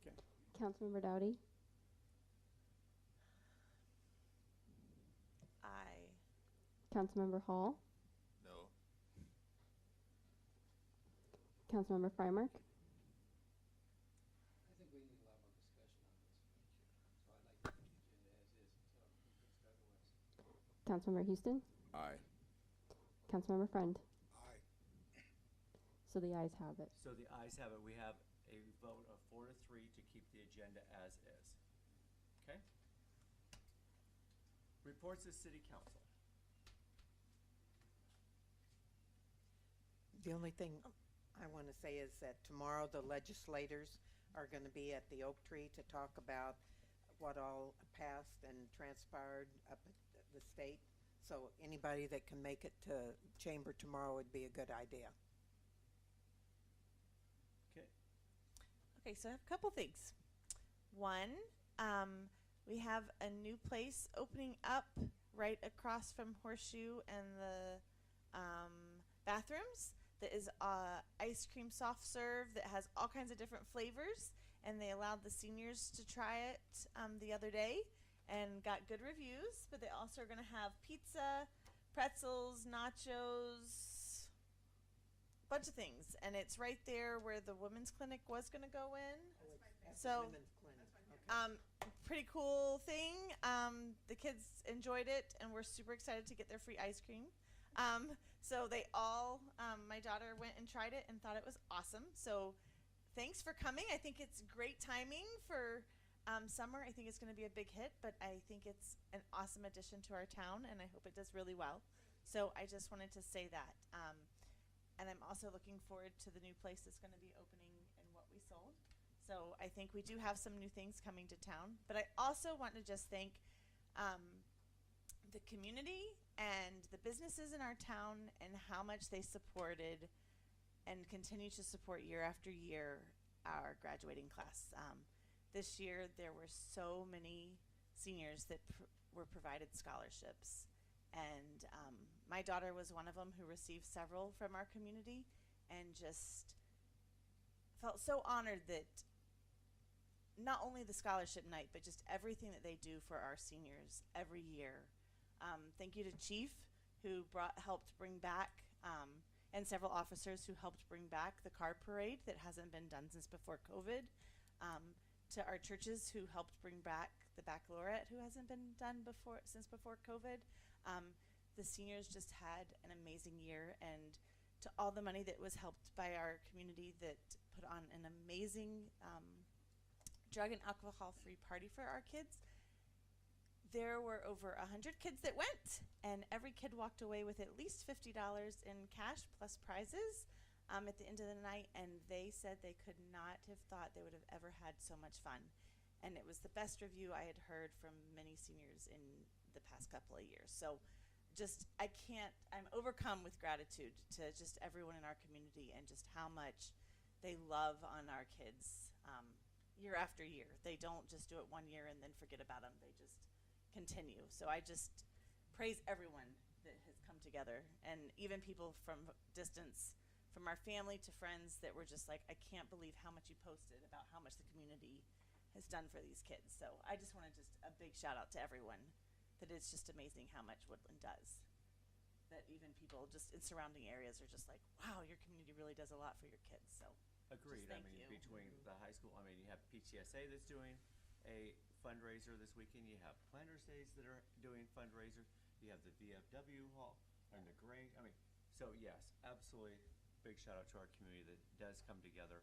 Okay, Councilmember Dowdy, Aye. Councilmember Hall, No. Councilmember Freimark, I think we need a lot more discussion on this, so I'd like to keep the agenda as is until it's otherwise. Councilmember Houston, Aye. Councilmember Friend. Aye. So the ayes have it. So the ayes have it. We have a vote of 4-3 to keep the agenda as is. Okay? Reports of City Council. The only thing I want to say is that tomorrow the legislators are going to be at the Oak Tree to talk about what all passed and transpired up at the state. So anybody that can make it to chamber tomorrow would be a good idea. Okay. Okay, so I have a couple things. One, we have a new place opening up right across from Horseshoe and the bathrooms that is ice cream soft serve that has all kinds of different flavors, and they allowed the seniors to try it the other day and got good reviews. But they also are going to have pizza, pretzels, nachos, bunch of things, and it's right there where the women's clinic was going to go in. So, Women's clinic. Okay. pretty cool thing. The kids enjoyed it, and we're super excited to get their free ice cream. So they all, my daughter went and tried it and thought it was awesome. So thanks for coming. I think it's great timing for summer. I think it's going to be a big hit, but I think it's an awesome addition to our town, and I hope it does really well. So I just wanted to say that. And I'm also looking forward to the new place that's going to be opening in what we sold. So I think we do have some new things coming to town. But I also want to just thank the community and the businesses in our town and how much they supported and continue to support year after year our graduating class. This year there were so many seniors that were provided scholarships. And my daughter was one of them who received several from our community and just felt so honored that not only the scholarship night, but just everything that they do for our seniors every year. Thank you to Chief, who helped bring back, and several officers who helped bring back the car parade that hasn't been done since before COVID. to our churches who helped bring back the baccalaureate, who hasn't been done since before COVID. The seniors just had an amazing year, and to all the money that was helped by our community that put on an amazing drug and alcohol-free party for our kids. There were over 100 kids that went, and every kid walked away with at least $50 in cash plus prizes at the end of the night, and they said they could not have thought they would have ever had so much fun. And it was the best review I had heard from many seniors in the past couple of years. So I'm overcome with gratitude to just everyone in our community and just how much they love on our kids year after year. They don't just do it one year and then forget about them. They just continue. So I just praise everyone that has come together, and even people from distance, from our family to friends that were just like, I can't believe how much you posted about how much the community has done for these kids. So I just want to a big shout out to everyone, that it's just amazing how much Woodland does. That even people just in surrounding areas are just like, wow, your community really does a lot for your kids. So Agreed. thank I mean, you. between the high school, I mean, you have PTSA that's doing a fundraiser this weekend. You have Planners Days that are doing fundraisers. You have the VFW Hall and the Grange. I mean, so yes, absolutely big shout out to our community that does come together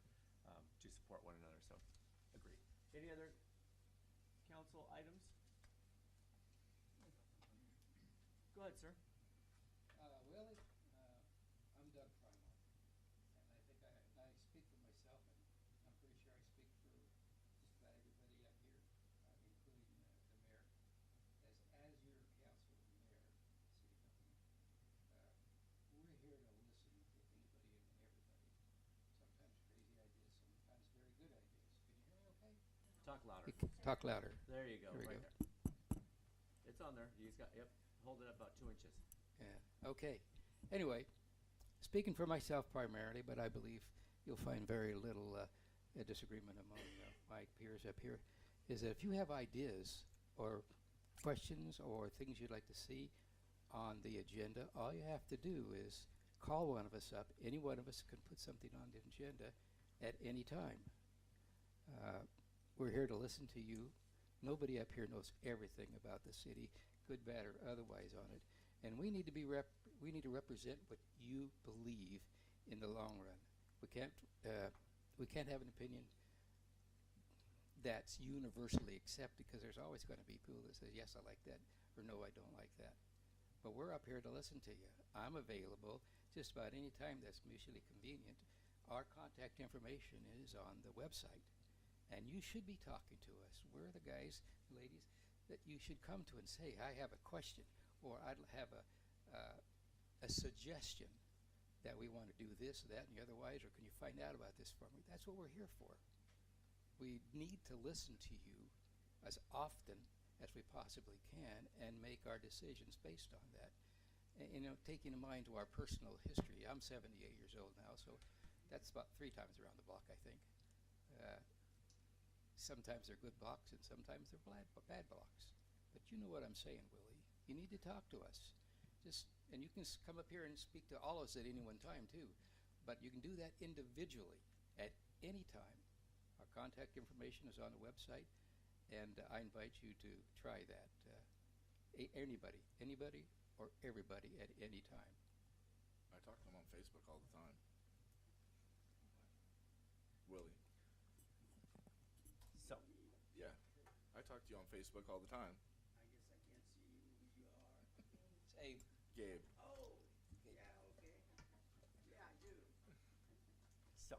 to support one another. So agreed. Any other council items? Go ahead, sir. Willie, I'm Doug Frymark, and I think I speak for myself, and I'm pretty sure I speak for just about everybody up here, including the mayor. As your council and mayor, city company, we're here to listen to anybody and everybody. Sometimes crazy ideas, sometimes very good ideas. Can you hear me okay? Talk louder. Talk louder. There you go. There we Right go. there. It's on there. You just got, yep. Hold it up about 2 inches. Yeah, okay. Anyway, speaking for myself primarily, but I believe you'll find very little disagreement among my peers up here, is that if you have ideas or questions or things you'd like to see on the agenda, all you have to do is call one of us up. Any one of us can put something on the agenda at any time. We're here to listen to you. Nobody up here knows everything about the city, good, bad, or otherwise on it. And we need to be we need to represent what you believe in the long run. We can't have an opinion that's universally accepted, because there's always going to be people that say, yes, I like that, or no, I don't like that. But we're up here to listen to you. I'm available just about any time that's mutually convenient. Our contact information is on the website, and you should be talking to us. We're the guys, ladies, that you should come to and say, I have a question, or I'd have a suggestion that we want to do this, that, and the otherwise, or can you find out about this for me? That's what we're here for. We need to listen to you as often as we possibly can and make our decisions based on that. And, taking in mind to our personal history, I'm 78 years old now, so that's about 3 times around the block, I think. Sometimes they're good blocks, and sometimes they're bad blocks. But you know what I'm saying, Willie. You need to talk to us. And you can come up here and speak to all of us at any one time, too. But you can do that individually at any time. Our contact information is on the website, and I invite you to try that. Anybody or everybody at any time. I talk to them on Facebook all the time. Willie. So, Yeah, I talk to you on Facebook all the time. I guess I can't see who you are. It's Abe. Gabe. Oh, yeah, okay. Yeah, I do. so,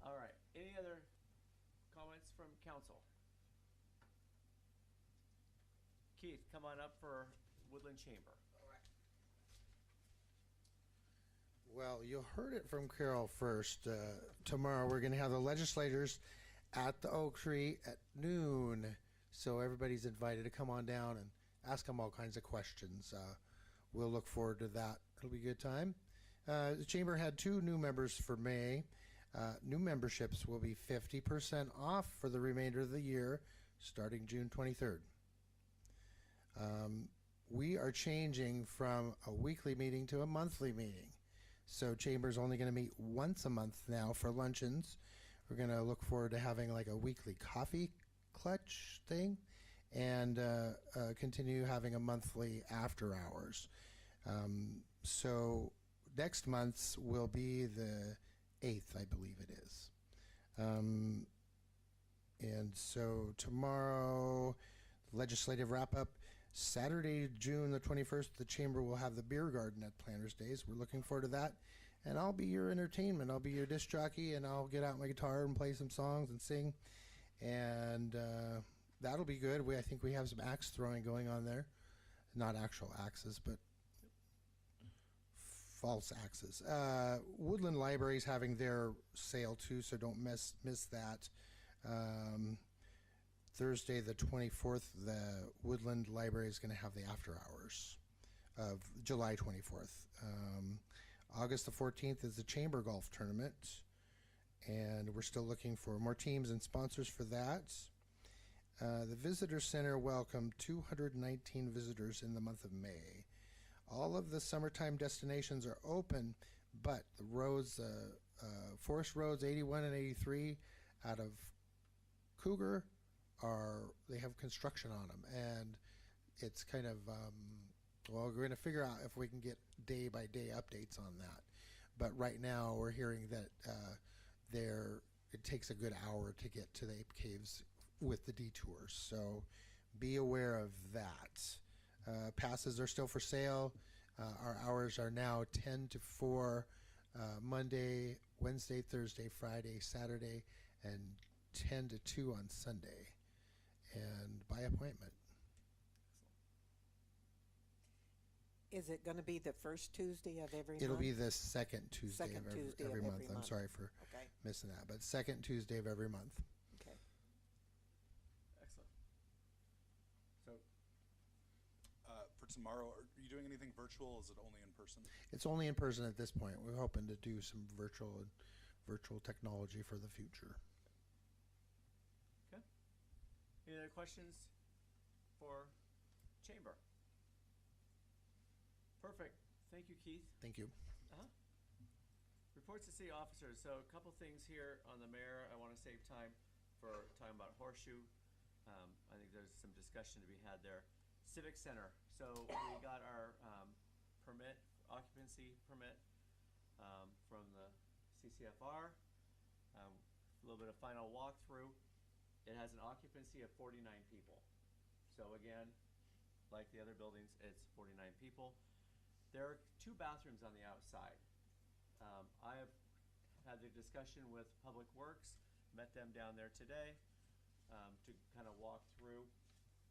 all right. Any other comments from council? Keith, come on up for Woodland Chamber. Well, you heard it from Carol first. Tomorrow we're going to have the legislators at the Oak Tree at noon. So everybody's invited to come on down and ask them all kinds of questions. We'll look forward to that. It'll be a good time. The Chamber had 2 new members for May. New memberships will be 50% off for the remainder of the year, starting June 23rd. We are changing from a weekly meeting to a monthly meeting. So Chamber's only going to meet once a month now for luncheons. We're going to look forward to having like a weekly coffee clutch thing, and continue having a monthly after hours. So next month's will be the 8th, I believe it is. And so tomorrow, legislative wrap-up. Saturday, June the 21st, the Chamber will have the beer garden at Planners Days. We're looking forward to that. And I'll be your entertainment. I'll be your disc jockey, and I'll get out my guitar and play some songs and sing. And that'll be good. I think we have some axe throwing going on there. Not actual axes, but false axes. Woodland Library's having their sale too, so don't miss that. Thursday the 24th, the Woodland Library is going to have the after hours of July 24th. August the 14th is the Chamber Golf Tournament, and we're still looking for more teams and sponsors for that. The Visitor Center welcomed 219 visitors in the month of May. All of the summertime destinations are open, but the roads, Forest Roads 81 and 83 out of Cougar, they have construction on them, and it's kind of, well, we're going to figure out if we can get day-by-day updates on that. But right now, we're hearing that it takes a good hour to get to the Ape Caves with the detours, so be aware of that. Passes are still for sale. Our hours are now 10 to 4 Monday, Wednesday, Thursday, Friday, Saturday, and 10 to 2 on Sunday, and by appointment. Is it going to be the first Tuesday of every month? It'll be the second Tuesday Second of Tuesday every of month. every I'm month. sorry for Okay. missing that, but second Tuesday of every month. Okay. Excellent. So, For tomorrow, are you doing anything virtual? Is it only in person? It's only in person at this point. We're hoping to do some virtual technology for the future. okay. Any other questions for Chamber? Perfect. Thank you, Keith. Thank you. Reports to city officers. So a couple things here on the mayor. I want to save time for talking about Horseshoe. I think there's some discussion to be had there. Civic Center. So we got our occupancy permit from the CCFR. A little bit of final walkthrough. It has an occupancy of 49 people. So again, like the other buildings, it's 49 people. There are 2 bathrooms on the outside. I have had the discussion with Public Works, met them down there today to kind of walk through.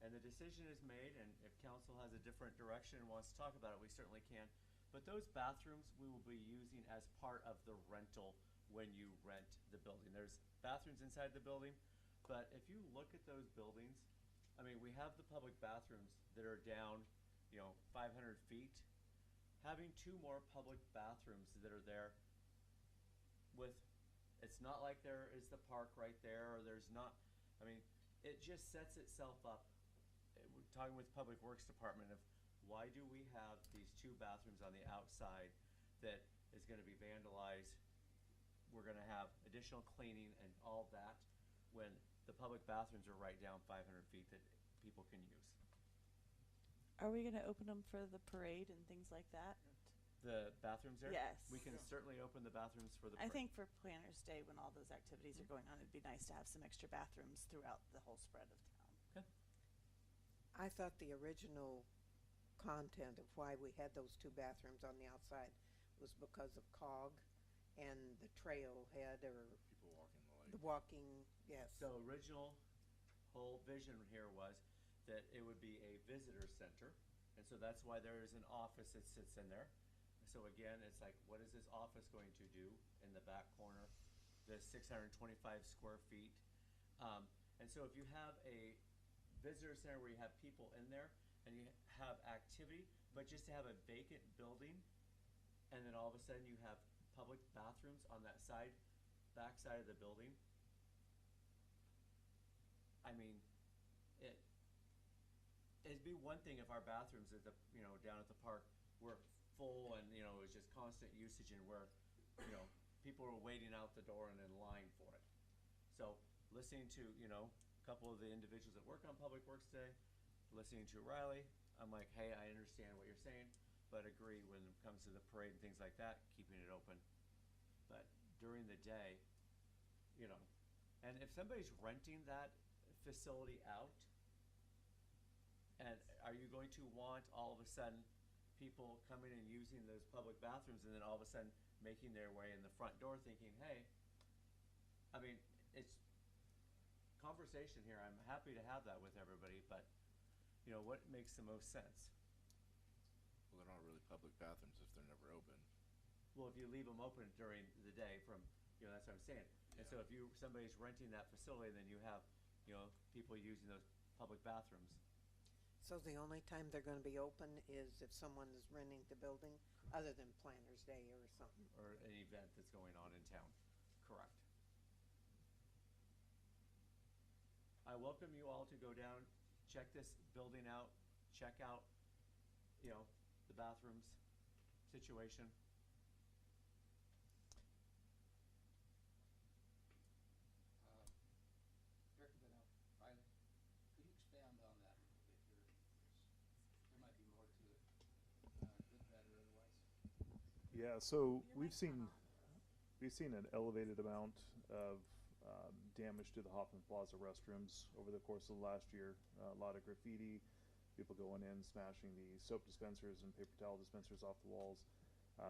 And the decision is made, and if council has a different direction and wants to talk about it, we certainly can. But those bathrooms we will be using as part of the rental when you rent the building. There's bathrooms inside the building, but if you look at those buildings, I mean, we have the public bathrooms that are down, 500 feet. Having 2 more public bathrooms that are there it's not like there is the park right there, or there's not, I mean, it just sets itself up. We're talking with Public Works Department of why do we have these 2 bathrooms on the outside that is going to be vandalized? We're going to have additional cleaning and all that when the public bathrooms are right down 500 feet that people can use. Are we going to open them for the parade and things like that? The bathrooms there? Yes. We can certainly open the bathrooms for the I think for Planners Day, when all those activities are going on, it'd be nice to have some extra bathrooms throughout the whole spread of town. I thought the original content of why we had those 2 bathrooms on the outside was because of COG and the trailhead, or People walking the lake. the walking, yes. So original whole vision here was that it would be a visitor center, and so that's why there is an office that sits in there. So again, it's like, what is this office going to do in the back corner? The 625 square feet. And so if you have a visitor center where you have people in there and you have activity, but just to have a vacant building, and then all of a sudden you have public bathrooms on that back side of the building. I mean, it'd be one thing if our bathrooms at the, down at the park were full and, it was just constant usage, and where, people were waiting out the door and in line for it. So listening to, you know, a couple of the individuals that work on Public Works today, listening to Riley, I'm like, hey, I understand what you're saying, but agree when it comes to the parade and things like that, keeping it open. But during the day, you know, and if somebody's renting that facility out, and are you going to want all of a sudden people coming and using those public bathrooms and then all of a sudden making their way in the front door thinking, hey, I mean, it's conversation here. I'm happy to have that with everybody, but you know, what makes the most sense? Well, they're not really public bathrooms if they're never open. Well, if you leave them open during the day from, you know, that's what I'm saying. And so if somebody's renting that facility, then you have, you know, people using those public bathrooms. So the only time they're gonna be open is if someone is renting the building, other than Planners Day or something? Or an event that's going on in town. Correct. I welcome you all to go down, check this building out, check out, you know, the bathrooms situation. Director Bennell, Riley, could you expand on that a little bit here? There might be more to it, good, bad, or otherwise. Yeah, so we've seen an elevated amount of damage to the Hoffman Plaza restrooms over the course of the last year. A lot of graffiti, people going in, smashing the soap dispensers and paper towel dispensers off the walls.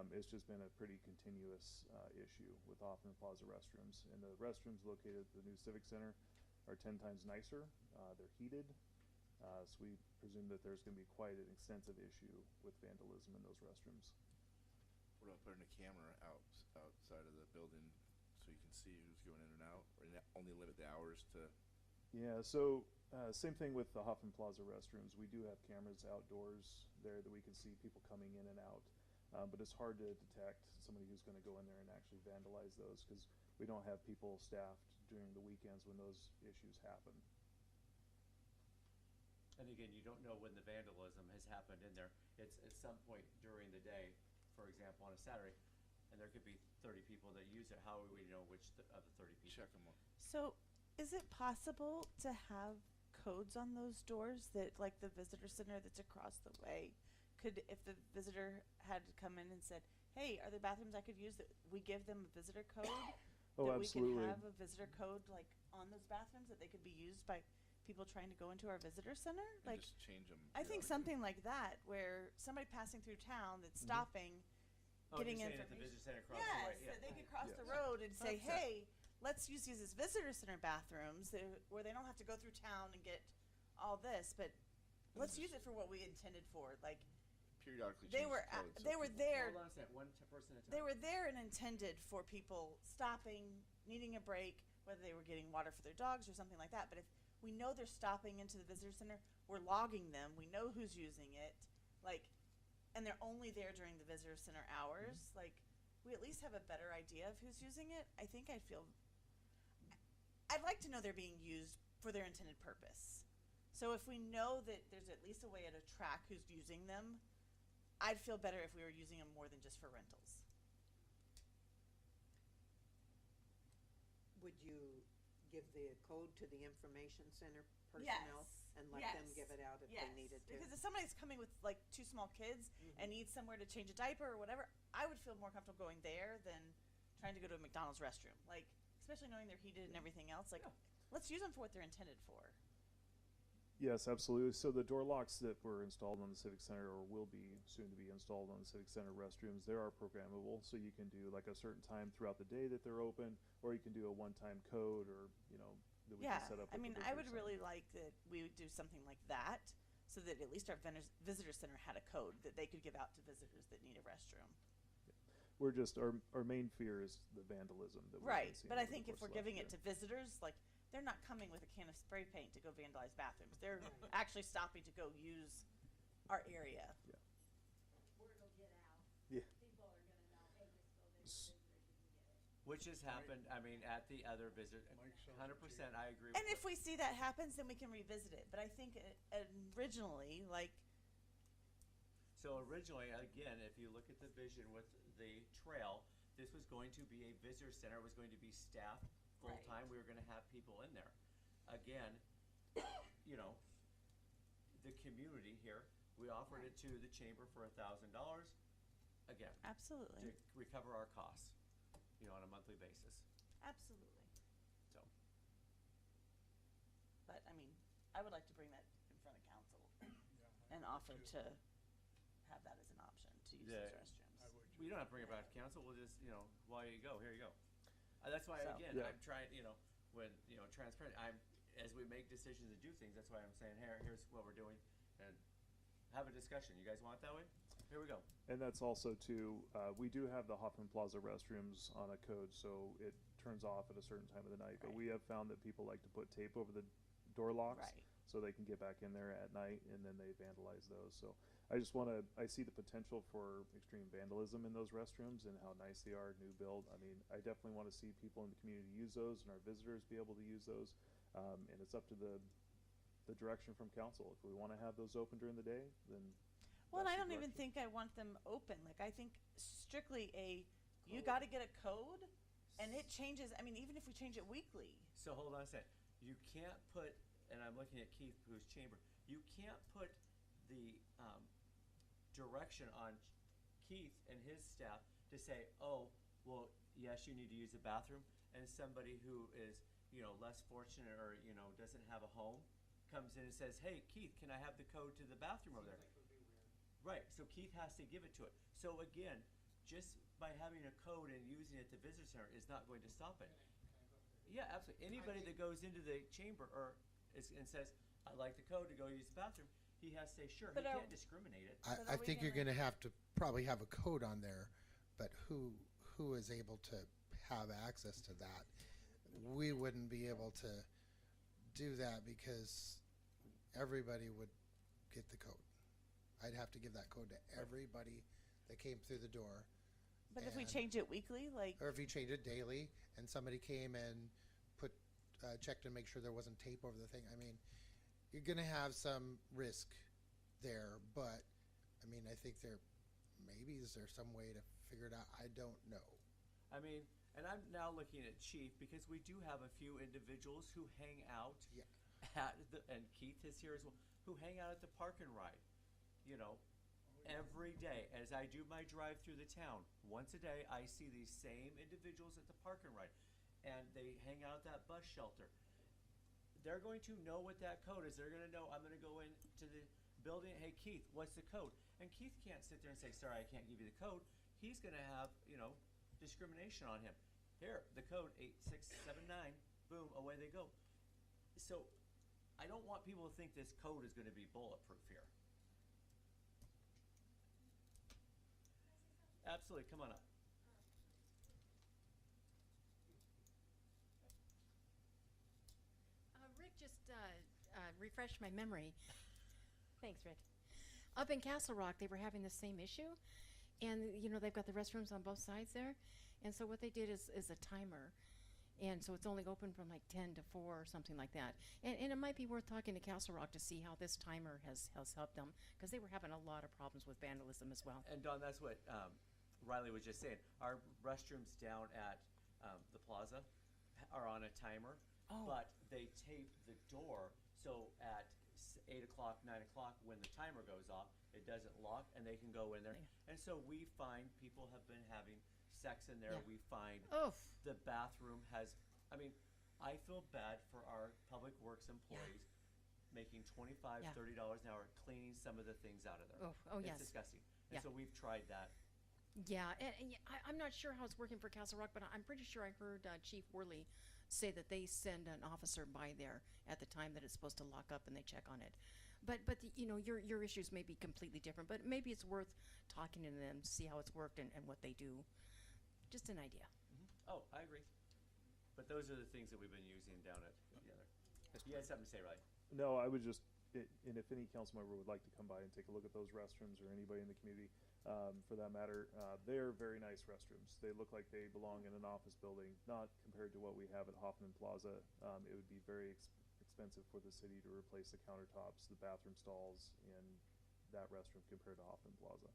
It's just been a pretty continuous issue with Hoffman Plaza restrooms. And the restrooms located at the new Civic Center are 10 times nicer. They're heated. So we presume that there's going to be quite an extensive issue with vandalism in those restrooms. What about putting a camera outside of the building so you can see who's going in and out, or only limit the hours to? Yeah, so same thing with the Hoffman Plaza restrooms. We do have cameras outdoors there that we can see people coming in and out. But it's hard to detect somebody who's going to go in there and actually vandalize those because we don't have people staffed during the weekends when those issues happen. And again, you don't know when the vandalism has happened in there. It's at some point during the day, for example, on a Saturday, and there could be 30 people that use it. How would we know which of the 30 people? Check them all. So, is it possible to have codes on those doors that, like the visitor center that's across the way, could, if the visitor had come in and said, hey, are there bathrooms I could use, that we give them a visitor code? Oh, that absolutely. we could have a visitor code, like, on those bathrooms, that they could be used by people trying to go into our visitor center? And Like, just change them. I think something like that, where somebody passing through town that's stopping, Oh, getting you're saying at the information. visitor center across the way. Yes, Yeah. that they could cross the Yes. road and say, 100%. hey, let's use these as visitor center bathrooms, where they don't have to go through town and get all this, but let's use it for what we intended for. Like, Periodically they change were the code so they were people- there. Hold on a second, one person at a time. They were there and intended for people stopping, needing a break, whether they were getting water for their dogs or something like that. But if we know they're stopping into the visitor center, we're logging them. We know who's using it, like, and they're only there during the visitor center hours. Like, we at least have a better idea of who's using it. I think I'd like to know they're being used for their intended purpose. So if we know that there's at least a way to track who's using them, I'd feel better if we were using them more than just for rentals. Would you give the code to the information center personnel and let them give it out if they needed to? Because if somebody's coming with like 2 small kids and needs somewhere to change a diaper or whatever, I would feel more comfortable going there than trying to go to a McDonald's restroom. Like, especially knowing they're heated and everything else. Like, let's use them for what they're intended for. Yes, absolutely. So the door locks that were installed on the Civic Center, or will be soon to be installed on the Civic Center restrooms, they are programmable. So you can do like a certain time throughout the day that they're open, or you can do a one-time code, or that we can set up. I mean, I would really like that we would do something like that, so that at least our visitor center had a code that they could give out to visitors that need a restroom. We're just our main fear is the vandalism that we've Right, been seeing but I over the think if course we're of last giving year. it to visitors, like, they're not coming with a can of spray paint to go vandalize bathrooms. They're actually stopping to go use our area. Word will get out. Yeah. People are gonna know, hey, this building is visitor, you can get it. Which has happened, I mean, at the other visit, 100%, I agree And with if we see that happens, then we can revisit it. But I think originally, like, So originally, again, if you look at the vision with the trail, this was going to be a visitor center. It was going to be staffed full-time, we were gonna have people in there. Again, you know, the community here, we offered it to the chamber for $1,000, again, Absolutely. to recover our costs, you know, on a monthly basis, Absolutely. so. But, I mean, I would like to bring that in front of council Yeah, and I would offer too. to have that as an option to use Yeah. those restrooms. I would We don't have to bring it back to council, we'll just, you know, while you go, here you go. That's why, So- again, Yeah. I'm trying, you know, when, you know, transparent, as we make decisions and do things, that's why I'm saying, here's what we're doing, and have a discussion. You guys want it that way? Here we go. And that's also too, we do have the Hoffman Plaza restrooms on a code, so it turns off at a certain time of the night. But Right. we have found that people like to put tape over the door locks, Right. so they can get back in there at night, and then they vandalize those. So I just wanna, I see the potential for extreme vandalism in those restrooms and how nice they are, new build. I mean, I definitely wanna see people in the community use those and our visitors be able to use those. And it's up to the direction from council. If we wanna have those open during the day, then Well, and that's I the don't even direction. think I want them open. Like, I think strictly you gotta get a code, and it changes, I mean, even if we change it weekly. So hold on a second. You can't put, and I'm looking at Keith, who's chamber, you can't put the direction on Keith and his staff to say, oh, well, yes, you need to use the bathroom, and somebody who is, you know, less fortunate or, you know, doesn't have a home comes in and says, hey, Keith, can I have the code to the bathroom over there? Right, so Keith has to give it to it. So again, just by having a code and using it at the visitor center is not going to stop it. Yeah, absolutely. Anybody that goes into the chamber and says, I'd like the code to go use the bathroom, he has to say, sure, he But can't discriminate it. But I are we think you're gonna- gonna have to probably have a code on there, but who is able to have access to that? We wouldn't be able to do that because everybody would get the code. I'd have to give that code to everybody that came through the door. But if we And- change it weekly, like, Or if you change it daily and somebody came and checked to make sure there wasn't tape over the thing, I mean, you're gonna have some risk there, but, I mean, I think maybe is there some way to figure it out? I don't know. I mean, and I'm now looking at Chief because we do have a few individuals who hang out Yeah. and Keith is here as well, who hang out at the park and ride, you know, every day. As I do my drive through the town, once a day, I see these same individuals at the park and ride, and they hang out at that bus shelter. They're going to know what that code is. They're gonna know, I'm gonna go into the building, hey Keith, what's the code? And Keith can't sit there and say, sorry, I can't give you the code. He's gonna have, you know, discrimination on him. Here, the code, 8679, boom, away they go. So, I don't want people to think this code is gonna be bulletproof here. Absolutely, come on up. Rick just refreshed my memory. Thanks, Rick. Up in Castle Rock, they were having the same issue, and you know they've got the restrooms on both sides there, and so what they did is a timer, and so it's only open from like 10 to 4 or something like that. And it might be worth talking to Castle Rock to see how this timer has helped them, because they were having a lot of problems with vandalism as well. And Don, that's what Riley was just saying. Our restrooms down at the plaza are on a timer, but they tape the door so at 8 o'clock, 9 o'clock, when the timer goes off, it doesn't lock and they can go in there. And so we find people have been having sex in there. Yeah. We find Oof. the bathroom has, I mean, I feel bad for our public works employees making $25, Yeah. $30 an hour cleaning some of the things out of there. Oh, It's yes. disgusting. And Yeah. so we've tried that. Yeah, and I'm not sure how it's working for Castle Rock, but I'm pretty sure I heard Chief Worley say that they send an officer by there at the time that it's supposed to lock up and they check on it. But you know, your issues may be completely different, but maybe it's worth talking to them to see how it's worked and what they do. Just an idea. Oh, I agree. But those are the things that we've been using down at the other. You had something to say, right? No, I would just, and if any council member would like to come by and take a look at those restrooms, or anybody in the community, for that matter, they're very nice restrooms. They look like they belong in an office building, not compared to what we have at Hoffman Plaza. It would be very expensive for the city to replace the countertops, the bathroom stalls, in that restroom compared to Hoffman Plaza.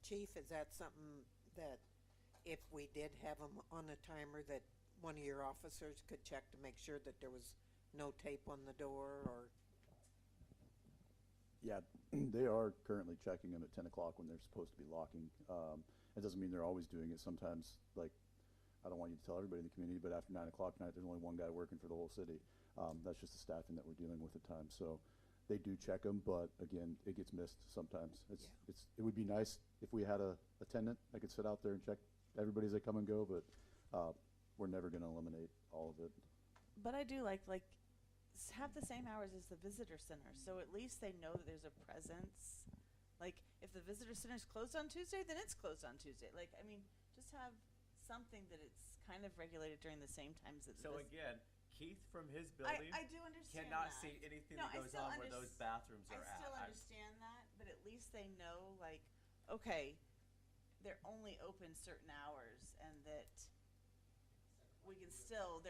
Chief, is that something that if we did have them on a timer that one of your officers could check to make sure that there was no tape on the door or? Yeah, they are currently checking them at 10 o'clock when they're supposed to be locking. It doesn't mean they're always doing it. Sometimes, like, I don't want you to tell everybody in the community, but after 9 o'clock tonight, there's only one guy working for the whole city. That's just the staffing that we're dealing with at times. So they do check them, but again, it gets missed sometimes. It would be nice if we had a attendant that could sit out there and check everybody as they come and go, but we're never going to eliminate all of it. But I do like have the same hours as the visitor center, so at least they know that there's a presence. Like, if the visitor center's closed on Tuesday, then it's closed on Tuesday. Like, I mean, just have something that it's kind of regulated during the same times that. So again, Keith from his building I do understand cannot that. see anything No, that I goes still on where those bathrooms are I still at. understand that, but at least they know, like, okay, they're only open certain hours, and that we can still.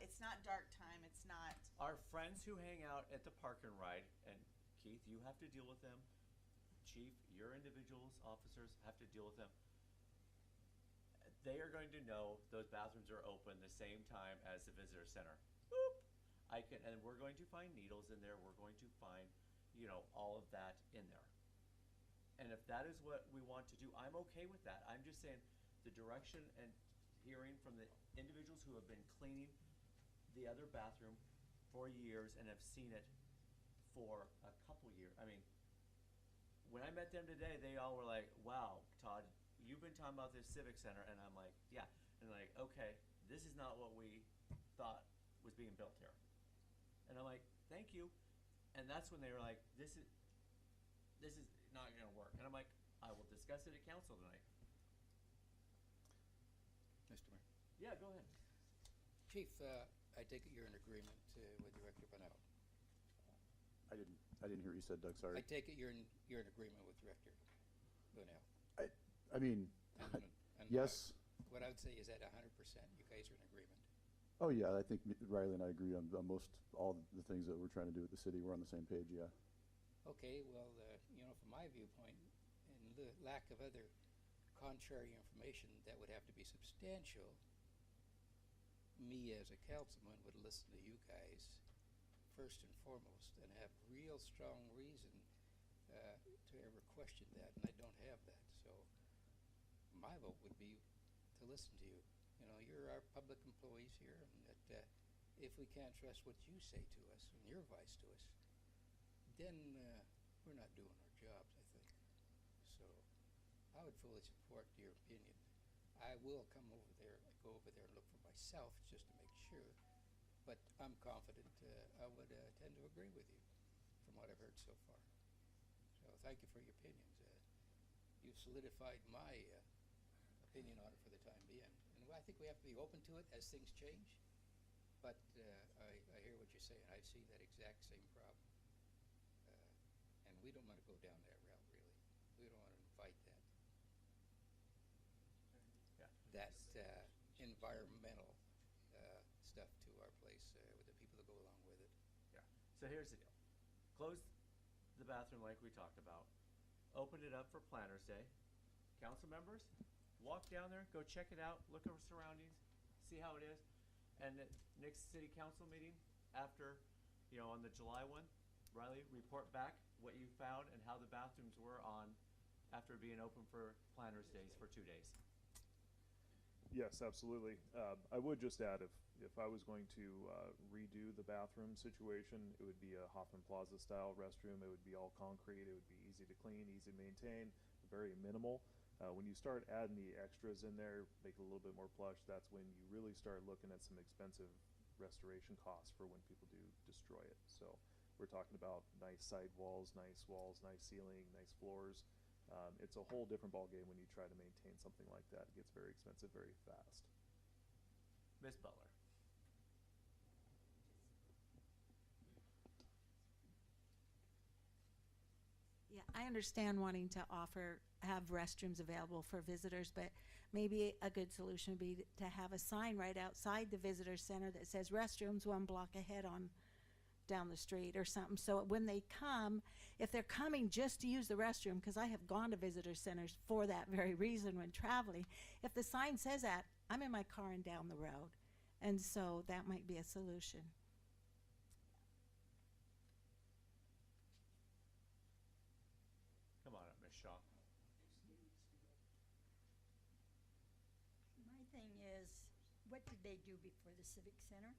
It's not dark time. It's not. Our friends who hang out at the park and ride, and Keith, you have to deal with them. Chief, your individuals, officers have to deal with them. They are going to know those bathrooms are open the same time as the visitor center. Boop! And we're going to find needles in there. We're going to find, all of that in there. And if that is what we want to do, I'm okay with that. I'm just saying the direction and hearing from the individuals who have been cleaning the other bathroom for years and have seen it for a couple years. I mean, when I met them today, they all were like, wow, Todd, you've been talking about this civic center. And I'm like, yeah. And they're like, okay, this is not what we thought was being built here. And I'm like, thank you. And that's when they were like, this is not going to work. And I'm like, I will discuss it at council tonight. Mr. Mayor. Yeah, go ahead. Chief, I take it you're in agreement with Director Bunnell. I didn't hear what you said, Doug. Sorry. I take it you're in agreement with Director Bunnell. I mean, And yes. What I would say is that 100%, you guys are in agreement. Oh yeah, I think Riley and I agree on most all the things that we're trying to do with the city. We're on the same page. Yeah. Okay, well, from my viewpoint, in the lack of other contrary information that would have to be substantial, me as a councilman would listen to you guys first and foremost and have real strong reason to ever question that, and I don't have that. So my vote would be to listen to you. You're our public employees here, and that if we can't trust what you say to us and your advice to us, then we're not doing our jobs, I think. So I would fully support your opinion. I will go over there and look for myself just to make sure, but I'm confident I would tend to agree with you from what I've heard so far. So thank you for your opinions. You've solidified my opinion on it for the time being. And I think we have to be open to it as things change, but I hear what you're saying. I've seen that exact same problem. And we don't want to go down that route, really. We don't want to invite that environmental stuff to our place with the people that go along with it. Yeah. So here's the deal. Close the bathroom like we talked about. Open it up for Planners Day. Council members, walk down there, go check it out, look at the surroundings, see how it is. And the next city council meeting after, on the July one, Riley, report back what you found and how the bathrooms were on after being open for Planners Days for 2 days. Yes, absolutely. I would just add, if I was going to redo the bathroom situation, it would be a Hoffman Plaza style restroom. It would be all concrete. It would be easy to clean, easy to maintain, very minimal. When you start adding the extras in there, make it a little bit more plush, that's when you really start looking at some expensive restoration costs for when people do destroy it. So we're talking about nice side walls, nice ceiling, nice floors. It's a whole different ballgame when you try to maintain something like that. It gets very expensive very fast. Ms. Butler. Yeah, I understand wanting to have restrooms available for visitors, but maybe a good solution would be to have a sign right outside the visitor center that says restrooms 1 block ahead on down the street or something. So when they come, if they're coming just to use the restroom, because I have gone to visitor centers for that very reason when traveling, if the sign says that, I'm in my car and down the road. And so that might be a solution. Come on up, Ms. Shaw. My thing is, what did they do before the Civic Center?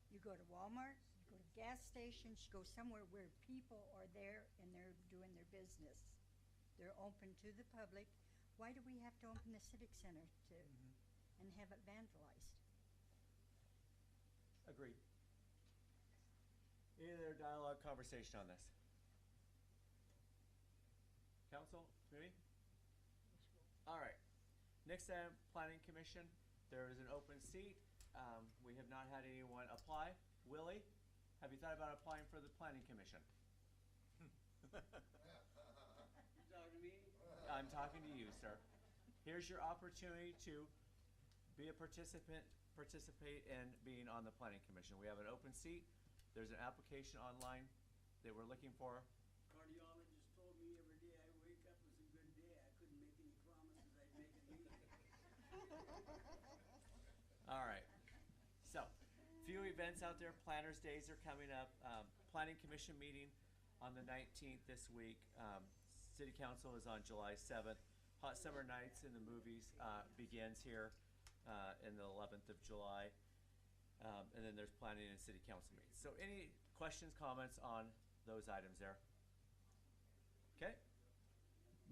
You go to Walmart, you go to gas stations, you go somewhere where people are there and they're doing their business. They're open to the public. Why do we have to open the Civic Center to, and have it vandalized? Agreed. Any other dialogue, conversation on this? Council, committee? All right. Next item, Planning Commission. There is an open seat. We have not had anyone apply. Willie, have you thought about applying for the Planning Commission? You talking to me? I'm talking to you, sir. Here's your opportunity to be a participant, participate in being on the Planning Commission. We have an open seat. There's an application online that we're looking for. Cardiologist told me every day I wake up was a good day. I couldn't make any promises I'd make a meeting. All right. So, few events out there. Planners Days are coming up. Planning Commission meeting on the 19th this week. City Council is on July 7th. Hot Summer Nights in the movies begins here in the 11th of July. And then there's planning and City Council meetings. So any questions, comments on those items there? Okay.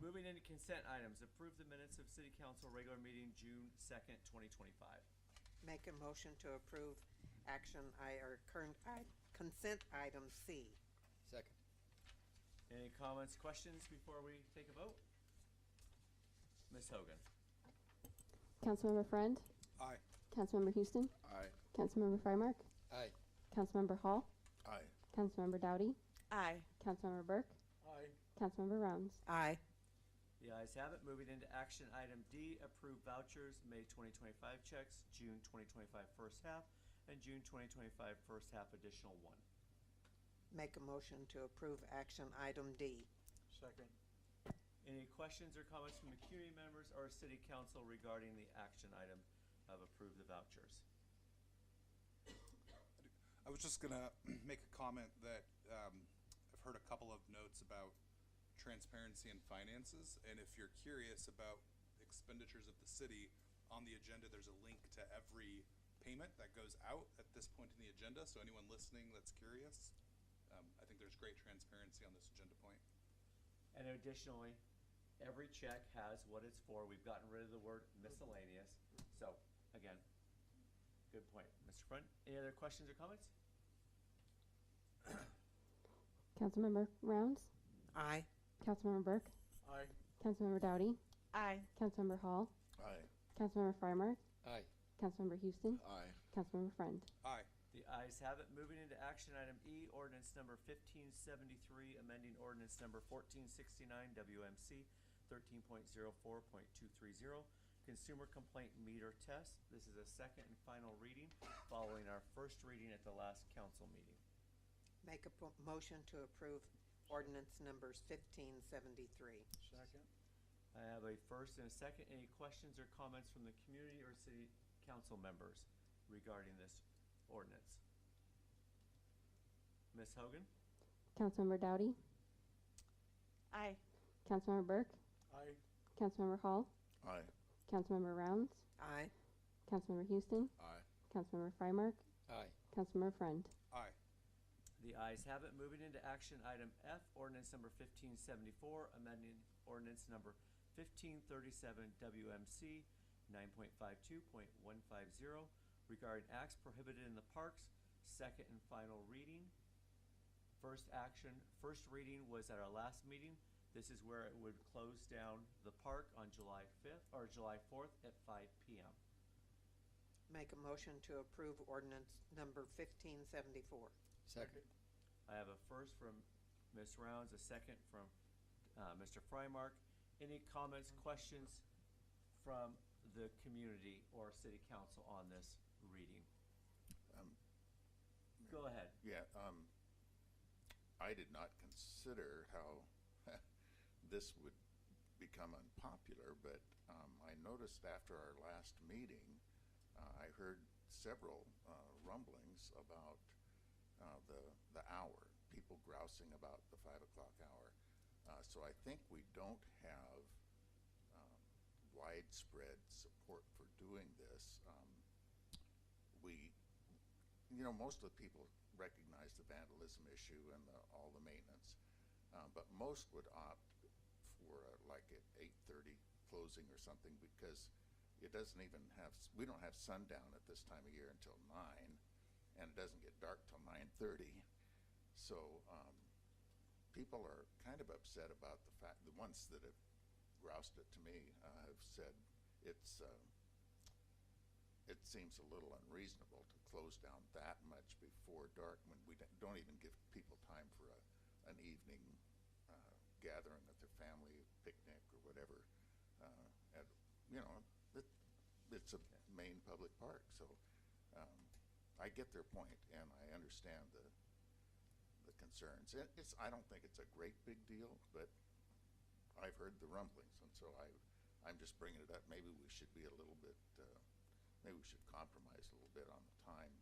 Moving into consent items. Approve the minutes of City Council regular meeting June 2nd, 2025. Make a motion to approve consent item C. Second. Any comments, questions before we take a vote? Ms. Hogan. Councilmember Friend, Aye. Councilmember Houston, Aye. Councilmember Frymark, Aye. Councilmember Hall, Aye. Councilmember Dowdy, Aye. Councilmember Burke, Aye. Councilmember Rounds. Aye. The ayes have it. Moving into action item D, approve vouchers, May 2025 checks, June 2025 first half, and June 2025 first half additional one. Make a motion to approve action item D. Second. Any questions or comments from the community members or city council regarding the action item of approve the vouchers? I was just gonna make a comment that I've heard a couple of notes about transparency and finances, and if you're curious about expenditures of the city, on the agenda there's a link to every payment that goes out at this point in the agenda, so anyone listening that's curious, I think there's great transparency on this agenda point. And additionally, every check has what it's for. We've gotten rid of the word miscellaneous. So, again, good point. Mr. Friend, any other questions or comments? Councilmember Rounds, Aye. Councilmember Burke, Aye. Councilmember Dowdy, Aye. Councilmember Hall, Aye. Councilmember Frymark, Aye. Councilmember Houston, Aye. Councilmember Friend. Aye. The ayes have it. Moving into action item E, ordinance number 1573, amending ordinance number 1469, WMC 13.04.230, consumer complaint meter test. This is a second and final reading following our first reading at the last council meeting. Make a motion to approve ordinance numbers 1573. Second. I have a first and a second. Any questions or comments from the community or city council members regarding this ordinance? Ms. Hogan? Councilmember Dowdy, Aye. Councilmember Burke, Aye. Councilmember Hall, Aye. Councilmember Rounds, Aye. Councilmember Houston, Aye. Councilmember Frymark, Aye. Councilmember Friend. Aye. The ayes have it. Moving into action item F, ordinance number 1574, amending ordinance number 1537 WMC 9.52.150 regarding acts prohibited in the parks, second and final reading. First reading was at our last meeting. This is where it would close down the park on July 5th or July 4th at 5 p.m. Make a motion to approve ordinance number 1574. Second. I have a first from Ms. Rounds, a second from Mr. Frymark. Any comments, questions from the community or city council on this reading? Go ahead. Yeah, I did not consider how this would become unpopular, but I noticed after our last meeting, I heard several rumblings about the hour, people grousing about the 5 o'clock hour. So I think we don't have widespread support for doing this. Most of the people recognize the vandalism issue and all the maintenance, but most would opt for like at 8:30 closing or something, because it doesn't even have, we don't have sundown at this time of year until 9, and it doesn't get dark till 9:30. So people are kind of upset about the fact, the ones that have groused it to me have said it seems a little unreasonable to close down that much before dark when we don't even give people time for an evening gathering with their family, picnic or whatever. It's a main public park, so I get their point and I understand the concerns. I don't think it's a great big deal, but I've heard the rumblings, and so I'm just bringing it up. Maybe we should be a little bit, maybe we should compromise a little bit on the time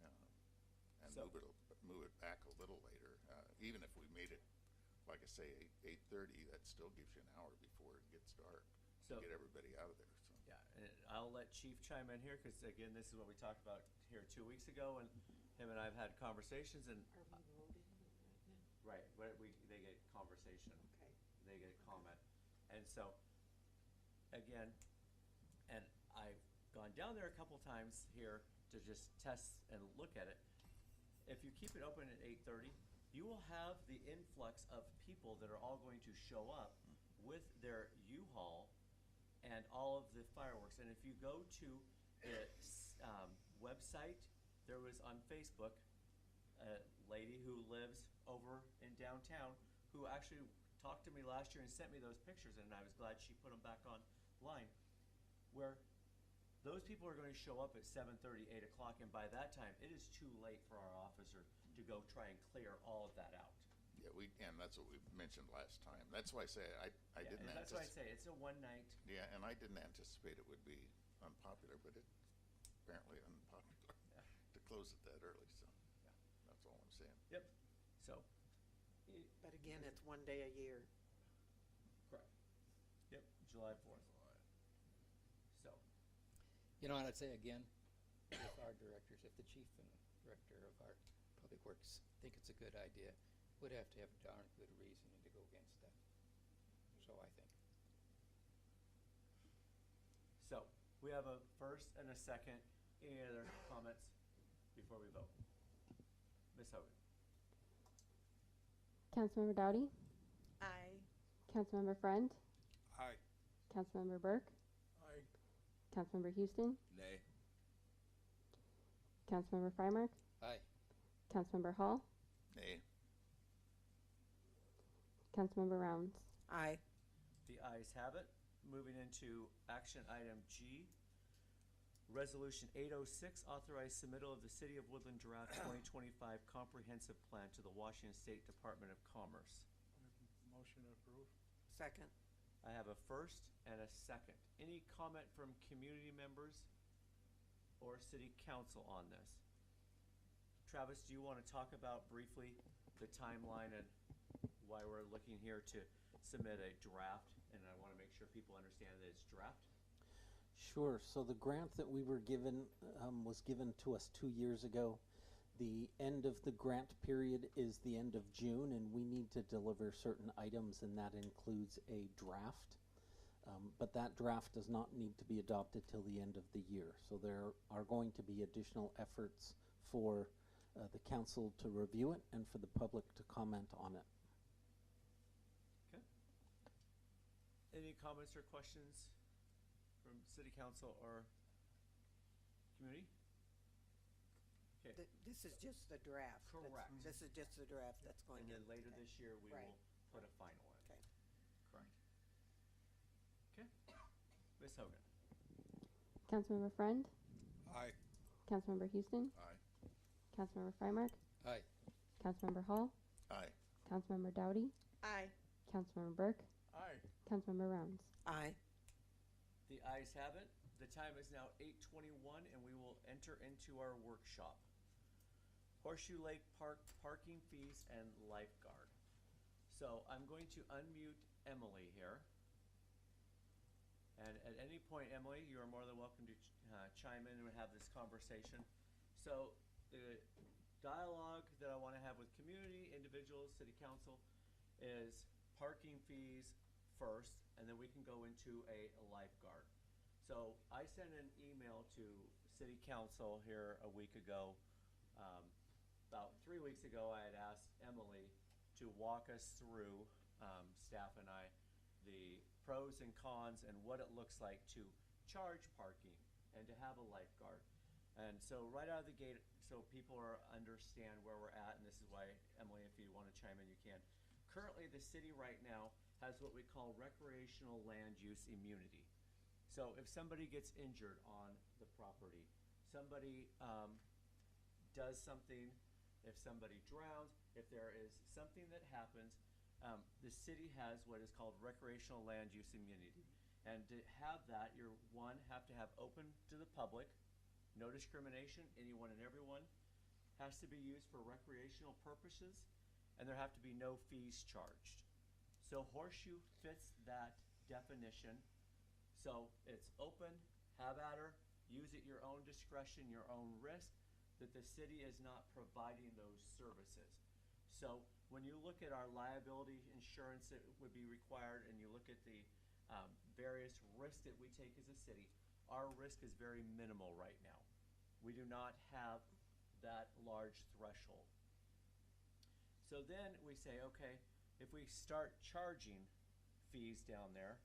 and move it back a little later. Even if we made it, like I say, 8:30, that still gives you an hour before it gets dark to get everybody out of there. So. Yeah, and I'll let Chief chime in here, because again, this is what we talked about here 2 weeks ago, and him and I have had conversations, and right, they get conversation, they get comment, and so again, and I've gone down there a couple times here to just test and look at it. If you keep it open at 8:30, you will have the influx of people that are all going to show up with their U-Haul and all of the fireworks. And if you go to the website, there was on Facebook a lady who lives over in downtown who actually talked to me last year and sent me those pictures, and I was glad she put them back online, where those people are going to show up at 7:30, 8 o'clock, and by that time, it is too late for our officer to go try and clear all of that out. Yeah, and that's what we mentioned last time. That's why I say I didn't. And that's why I say it's a one night. Yeah, and I didn't anticipate it would be unpopular, but it's apparently unpopular to close it that early. So that's all I'm saying. Yep. So. But again, it's one day a year. Correct. Yep. July 4th. So. And I'd say again, if our directors, if the chief and director of our public works think it's a good idea, would have to have darn good reasoning to go against that. So I think. So we have a first and a second. Any other comments before we vote? Ms. Hogan. Councilmember Dowdy, Aye. Councilmember Friend, Aye. Councilmember Burke, Aye. Councilmember Houston, Nay. Councilmember Freimark, Aye. Councilmember Hall, Nay. Councilmember Rounds. Aye. The ayes have it. Moving into action item G, Resolution 806, authorize submittal of the City of Woodland Draft 2025 Comprehensive Plan to the Washington State Department of Commerce. Motion approved. Second. I have a first and a second. Any comment from community members or city council on this? Travis, do you want to talk about briefly the timeline and why we're looking here to submit a draft? And I want to make sure people understand that it's draft. Sure. So the grant that we were given was given to us 2 years ago. The end of the grant period is the end of June, and we need to deliver certain items, and that includes a draft. But that draft does not need to be adopted till the end of the year. So there are going to be additional efforts for the council to review it and for the public to comment on it. Okay. Any comments or questions from city council or community? Okay. This is just the draft. Correct. This is just the draft that's going And in. then later this year, we Right. will put a final in. Okay. Correct. Okay. Ms. Hogan. Councilmember Friend, Aye. Councilmember Houston, Aye. Councilmember Freimark, Aye. Councilmember Hall, Aye. Councilmember Dowdy, Aye. Councilmember Burke, Aye. Councilmember Rounds. Aye. The ayes have it. The time is now 8:21, and we will enter into our workshop. Horseshoe Lake Park parking fees and lifeguard. So I'm going to unmute Emily here. And at any point, Emily, you are more than welcome to chime in and have this conversation. So the dialogue that I want to have with community, individuals, city council is parking fees first, and then we can go into a lifeguard. So I sent an email to city council here a week ago. About 3 weeks ago, I had asked Emily to walk us through, staff and I, the pros and cons and what it looks like to charge parking and to have a lifeguard. And so right out of the gate, so people understand where we're at, and this is why, Emily, if you want to chime in, you can. Currently, the city right now has what we call recreational land use immunity. So if somebody gets injured on the property, somebody does something, if somebody drowns, if there is something that happens, the city has what is called recreational land use immunity. And to have that, you have to have open to the public, no discrimination, anyone and everyone, has to be used for recreational purposes, and there have to be no fees charged. So Horseshoe fits that definition. So it's open, have at her, use at your own discretion, your own risk, that the city is not providing those services. So when you look at our liability insurance that would be required, and you look at the various risks that we take as a city, our risk is very minimal right now. We do not have that large threshold. So then we say, okay, if we start charging fees down there,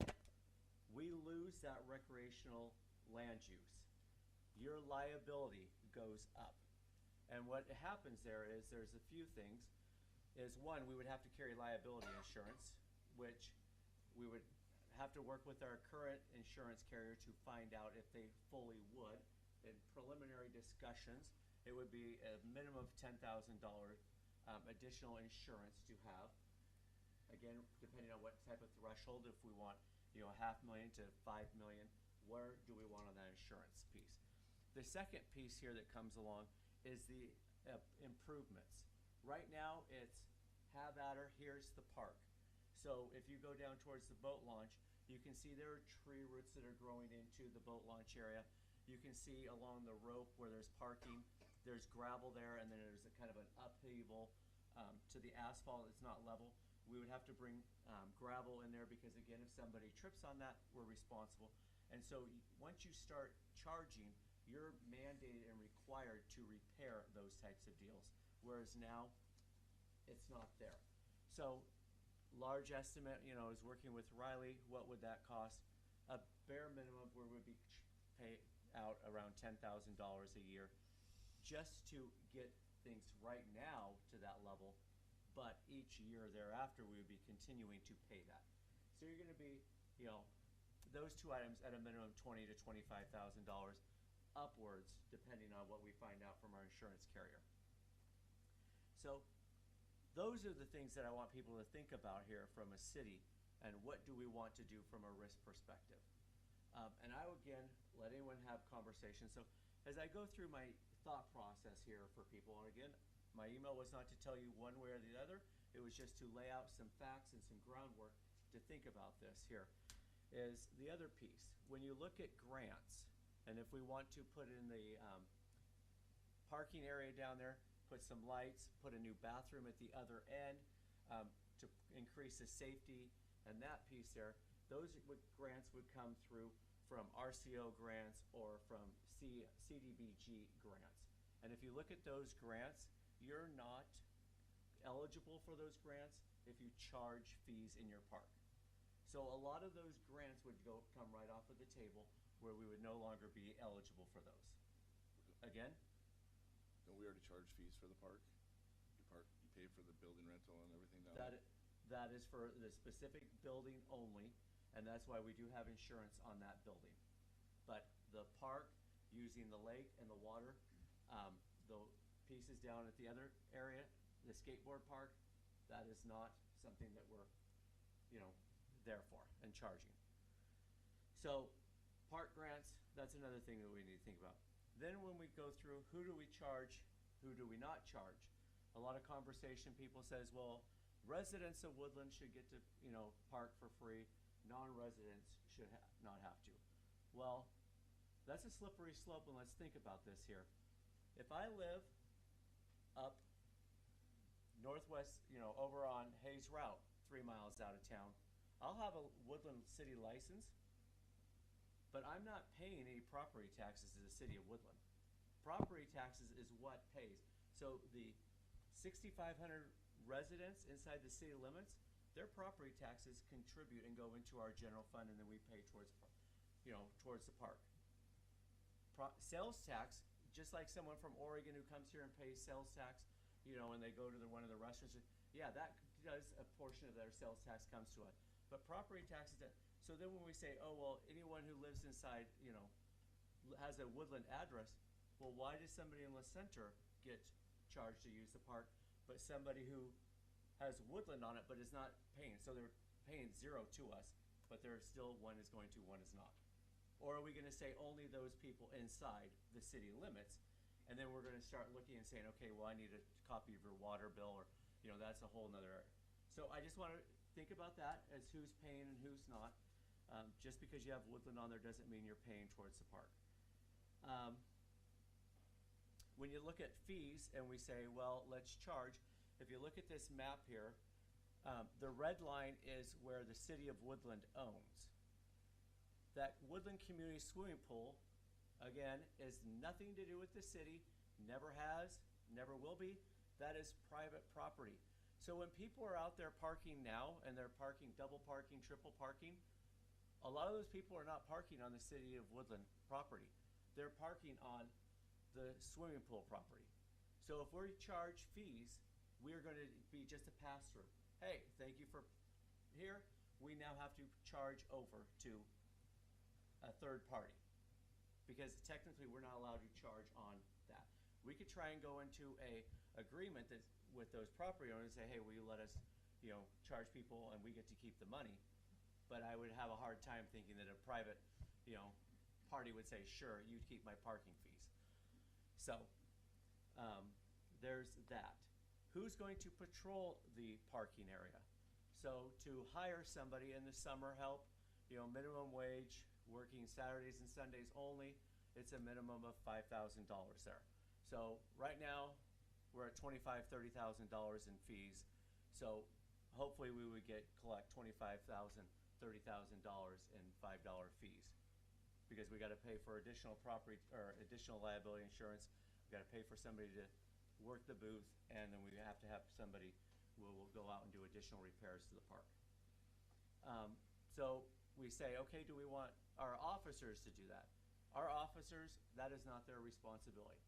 we lose that recreational land use. Your liability goes up. And what happens there is there's a few things. Is one, we would have to carry liability insurance, which we would have to work with our current insurance carrier to find out if they fully would. In preliminary discussions, it would be a minimum of $10,000 additional insurance to have. Again, depending on what type of threshold, if we want, $500,000 to $5 million, where do we want on that insurance piece? The second piece here that comes along is the improvements. Right now, it's have at her, here's the park. So if you go down towards the boat launch, you can see there are tree roots that are growing into the boat launch area. You can see along the rope where there's parking, there's gravel there, and then there's a kind of an upheaval to the asphalt. It's not level. We would have to bring gravel in there because, again, if somebody trips on that, we're responsible. And so once you start charging, you're mandated and required to repair those types of deals, whereas now it's not there. So large estimate, is working with Riley, what would that cost? A bare minimum, we would be pay out around $10,000 a year just to get things right now to that level, but each year thereafter we would be continuing to pay that. So you're going to be, those two items at a minimum $20,000 to $25,000 upwards, depending on what we find out from our insurance carrier. So those are the things that I want people to think about here from a city, and what do we want to do from a risk perspective. And I will, again, let anyone have conversations. So as I go through my thought process here for people, and again, my email was not to tell you one way or the other, it was just to lay out some facts and some groundwork to think about this here, is the other piece. When you look at grants, and if we want to put in the parking area down there, put some lights, put a new bathroom at the other end to increase the safety and that piece there, those grants would come through from RCO grants or from CDBG grants. And if you look at those grants, you're not eligible for those grants if you charge fees in your park. So a lot of those grants would come right off of the table where we would no longer be eligible for those. Again? Don't we already charge fees for the park? You pay for the building rental and everything down there? That is for the specific building only, and that's why we do have insurance on that building. But the park, using the lake and the water, the pieces down at the other area, the skateboard park, that is not something that we're, there for and charging. So park grants, that's another thing that we need to think about. Then when we go through, who do we charge, who do we not charge? A lot of conversation, people says, well, residents of Woodland should get to, park for free. Non-residents should not have to. Well, that's a slippery slope, and let's think about this here. If I live up northwest, over on Hayes Route, 3 miles out of town, I'll have a Woodland city license, but I'm not paying any property taxes to the city of Woodland. Property taxes is what pays. So the 6,500 residents inside the city limits, their property taxes contribute and go into our general fund, and then we pay towards, towards the park. Sales tax, just like someone from Oregon who comes here and pays sales tax, and they go to one of the restaurants, yeah, that does, a portion of their sales tax comes to us. But property taxes, so then when we say, oh, well, anyone who lives inside, has a Woodland address, well, why does somebody in La Center get charged to use the park, but somebody who has Woodland on it but is not paying? So they're paying zero to us, but they're still, one is going to, one is not. Or are we going to say only those people inside the city limits, and then we're going to start looking and saying, okay, well, I need a copy of your water bill, or, that's a whole nother area. So I just want to think about that as who's paying and who's not. Just because you have Woodland on there doesn't mean you're paying towards the park. When you look at fees and we say, well, let's charge, if you look at this map here, the red line is where the city of Woodland owns. That Woodland Community Swimming Pool, again, is nothing to do with the city, never has, never will be. That is private property. So when people are out there parking now, and they're parking, double parking, triple parking, a lot of those people are not parking on the city of Woodland property. They're parking on the swimming pool property. So if we charge fees, we're going to be just a pass-through. Hey, thank you for here. We now have to charge over to a third party, because technically we're not allowed to charge on that. We could try and go into a agreement that with those property owners and say, hey, will you let us, charge people and we get to keep the money? But I would have a hard time thinking that a private, party would say, sure, you keep my parking fees. So there's that. Who's going to patrol the parking area? So to hire somebody in the summer help, minimum wage, working Saturdays and Sundays only, it's a minimum of $5,000 there. So right now we're at $25,000, $30,000 in fees. So hopefully we would collect $25,000, $30,000 in $5 fees, because we got to pay for additional property or additional liability insurance. We got to pay for somebody to work the booth, and then we have to have somebody who will go out and do additional repairs to the park. So we say, okay, do we want our officers to do that? Our officers, that is not their responsibility.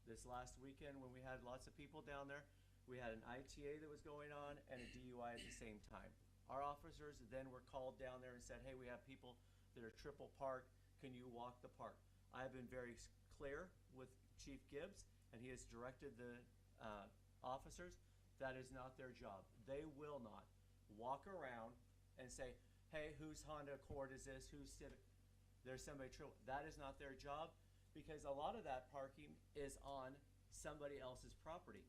This last weekend when we had lots of people down there, we had an ITA that was going on and a DUI at the same time. Our officers then were called down there and said, hey, we have people that are triple parked. Can you walk the park? I have been very clear with Chief Gibbs, and he has directed the officers, that is not their job. They will not walk around and say, hey, whose Honda Accord is this? Who's Civic? There's somebody triple. That is not their job, because a lot of that parking is on somebody else's property.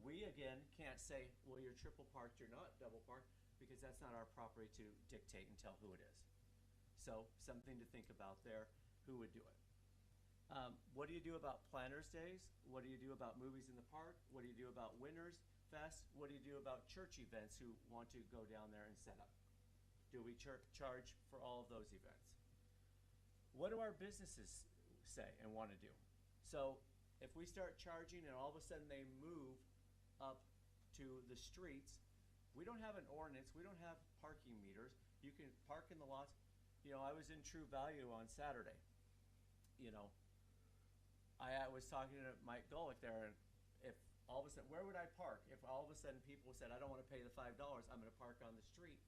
We, again, can't say, well, you're triple parked, you're not double parked, because that's not our property to dictate and tell who it is. So something to think about there, who would do it. What do you do about Planners Days? What do you do about movies in the park? What do you do about Winners Fest? What do you do about church events who want to go down there and set up? Do we charge for all of those events? What do our businesses say and want to do? So if we start charging and all of a sudden they move up to the streets, we don't have an ordinance, we don't have parking meters. You can park in the lots. I was in True Value on Saturday. I was talking to Mike Golick there, and if all of a sudden, where would I park? If all of a sudden people said, I don't want to pay the $5, I'm going to park on the street.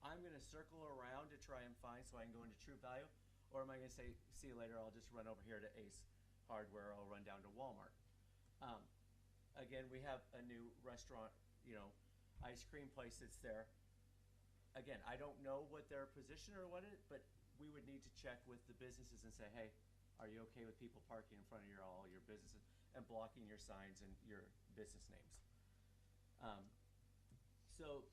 I'm going to circle around to try and find so I can go into True Value, or am I going to say, see you later, I'll just run over here to Ace Hardware, I'll run down to Walmart. Again, we have a new restaurant, ice cream place that's there. Again, I don't know what their position or what it, but we would need to check with the businesses and say, hey, are you okay with people parking in front of all your businesses and blocking your signs and your business names? So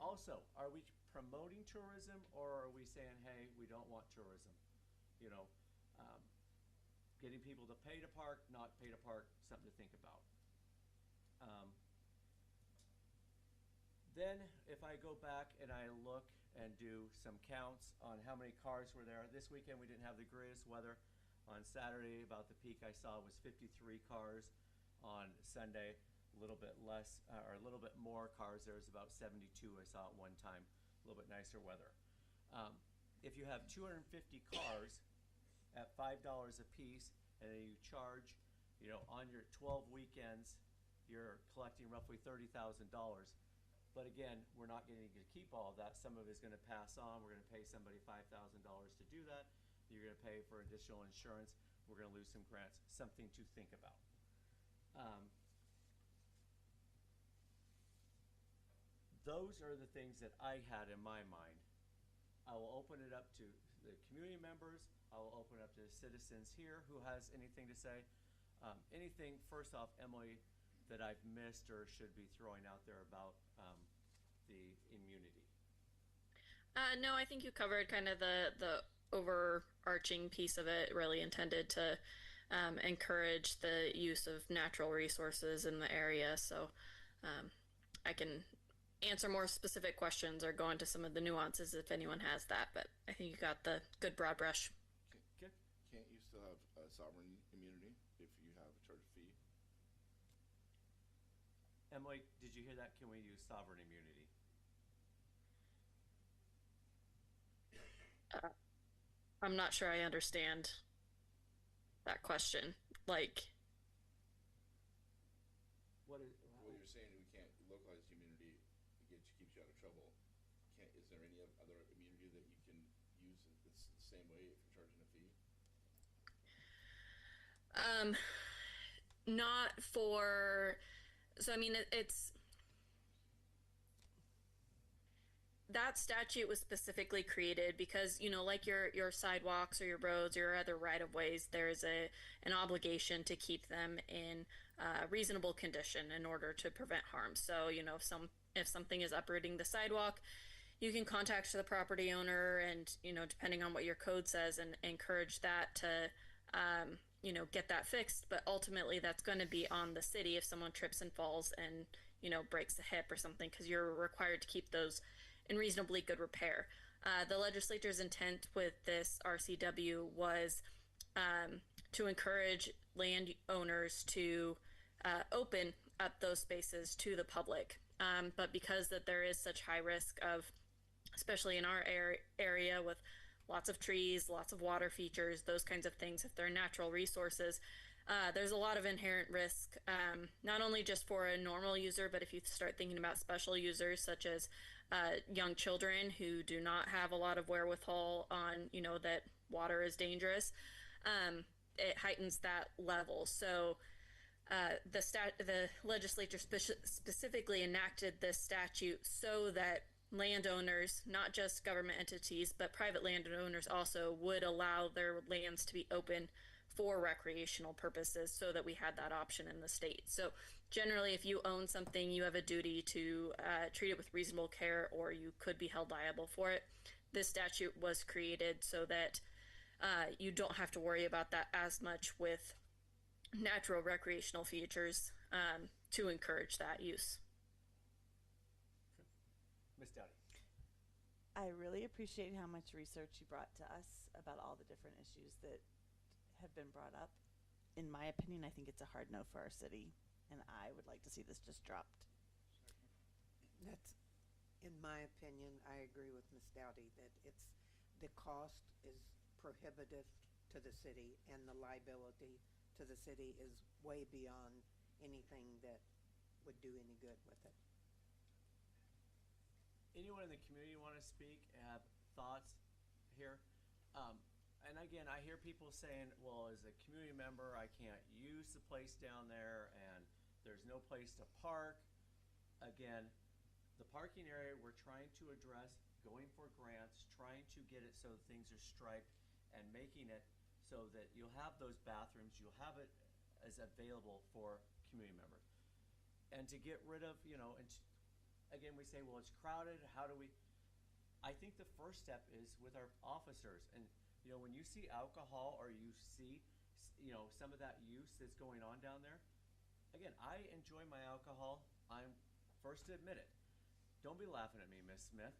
also, are we promoting tourism, or are we saying, hey, we don't want tourism? You know, getting people to pay to park, not pay to park, something to think about. Then if I go back and I look and do some counts on how many cars were there, this weekend we didn't have the greatest weather. On Saturday, about the peak I saw was 53 cars. On Sunday, a little bit less, or a little bit more cars. There was about 72 I saw at one time, a little bit nicer weather. If you have 250 cars at $5 a piece, and then you charge, you know, on your 12 weekends, you're collecting roughly $30,000. But again, we're not getting to keep all of that. Some of it is going to pass on. We're going to pay somebody $5,000 to do that. You're going to pay for additional insurance. We're going to lose some grants. Something to think about. Those are the things that I had in my mind. I will open it up to the community members. I will open it up to the citizens here who has anything to say. Anything, first off, Emily, that I've missed or should be throwing out there about the immunity? No, I think you covered kind of the overarching piece of it, really intended to encourage the use of natural resources in the area. So I can answer more specific questions or go into some of the nuances if anyone has that, but I think you got the good broad brush. Okay. Can't you still have sovereign immunity if you have a charge fee? Emily, did you hear that? Can we use sovereign immunity? I'm not sure I understand that question. Like, what is? Well, you're saying we can't localize immunity. Keeps you out of trouble. Is there any other immunity that you can use the same way if you're charging a fee? Not for. So I mean, it's. That statute was specifically created because, you know, like your sidewalks or your roads or your other right-of-ways, there's an obligation to keep them in reasonable condition in order to prevent harm. So, you know, if something is uprooting the sidewalk, you can contact the property owner and, you know, depending on what your code says, and encourage that to, you know, get that fixed. But ultimately, that's going to be on the city if someone trips and falls and, you know, breaks a hip or something, because you're required to keep those in reasonably good repair. The legislature's intent with this RCW was to encourage landowners to open up those spaces to the public. But because that there is such high risk of, especially in our area with lots of trees, lots of water features, those kinds of things, if they're natural resources, there's a lot of inherent risk, not only just for a normal user, but if you start thinking about special users such as young children who do not have a lot of wherewithal on, you know, that water is dangerous, it heightens that level. So the legislature specifically enacted this statute so that landowners, not just government entities, but private landowners also, would allow their lands to be open for recreational purposes, so that we had that option in the state. So generally, if you own something, you have a duty to treat it with reasonable care, or you could be held liable for it. This statute was created so that you don't have to worry about that as much with natural recreational features, to encourage that use. Ms. Dowdy. I really appreciate how much research you brought to us about all the different issues that have been brought up. In my opinion, I think it's a hard no for our city, and I would like to see this just dropped. That's, in my opinion, I agree with Ms. Dowdy that the cost is prohibitive to the city, and the liability to the city is way beyond anything that would do any good with it. Anyone in the community want to speak, have thoughts here? And again, I hear people saying, well, as a community member, I can't use the place down there, and there's no place to park. Again, the parking area we're trying to address going for grants, trying to get it so things are striped, and making it so that you'll have those bathrooms, you'll have it as available for community members. And to get rid of, you know, and again, we say, well, it's crowded, how do we? I think the first step is with our officers. And, you know, when you see alcohol or you see, you know, some of that use that's going on down there, again, I enjoy my alcohol. I'm first to admit it. Don't be laughing at me, Miss Smith.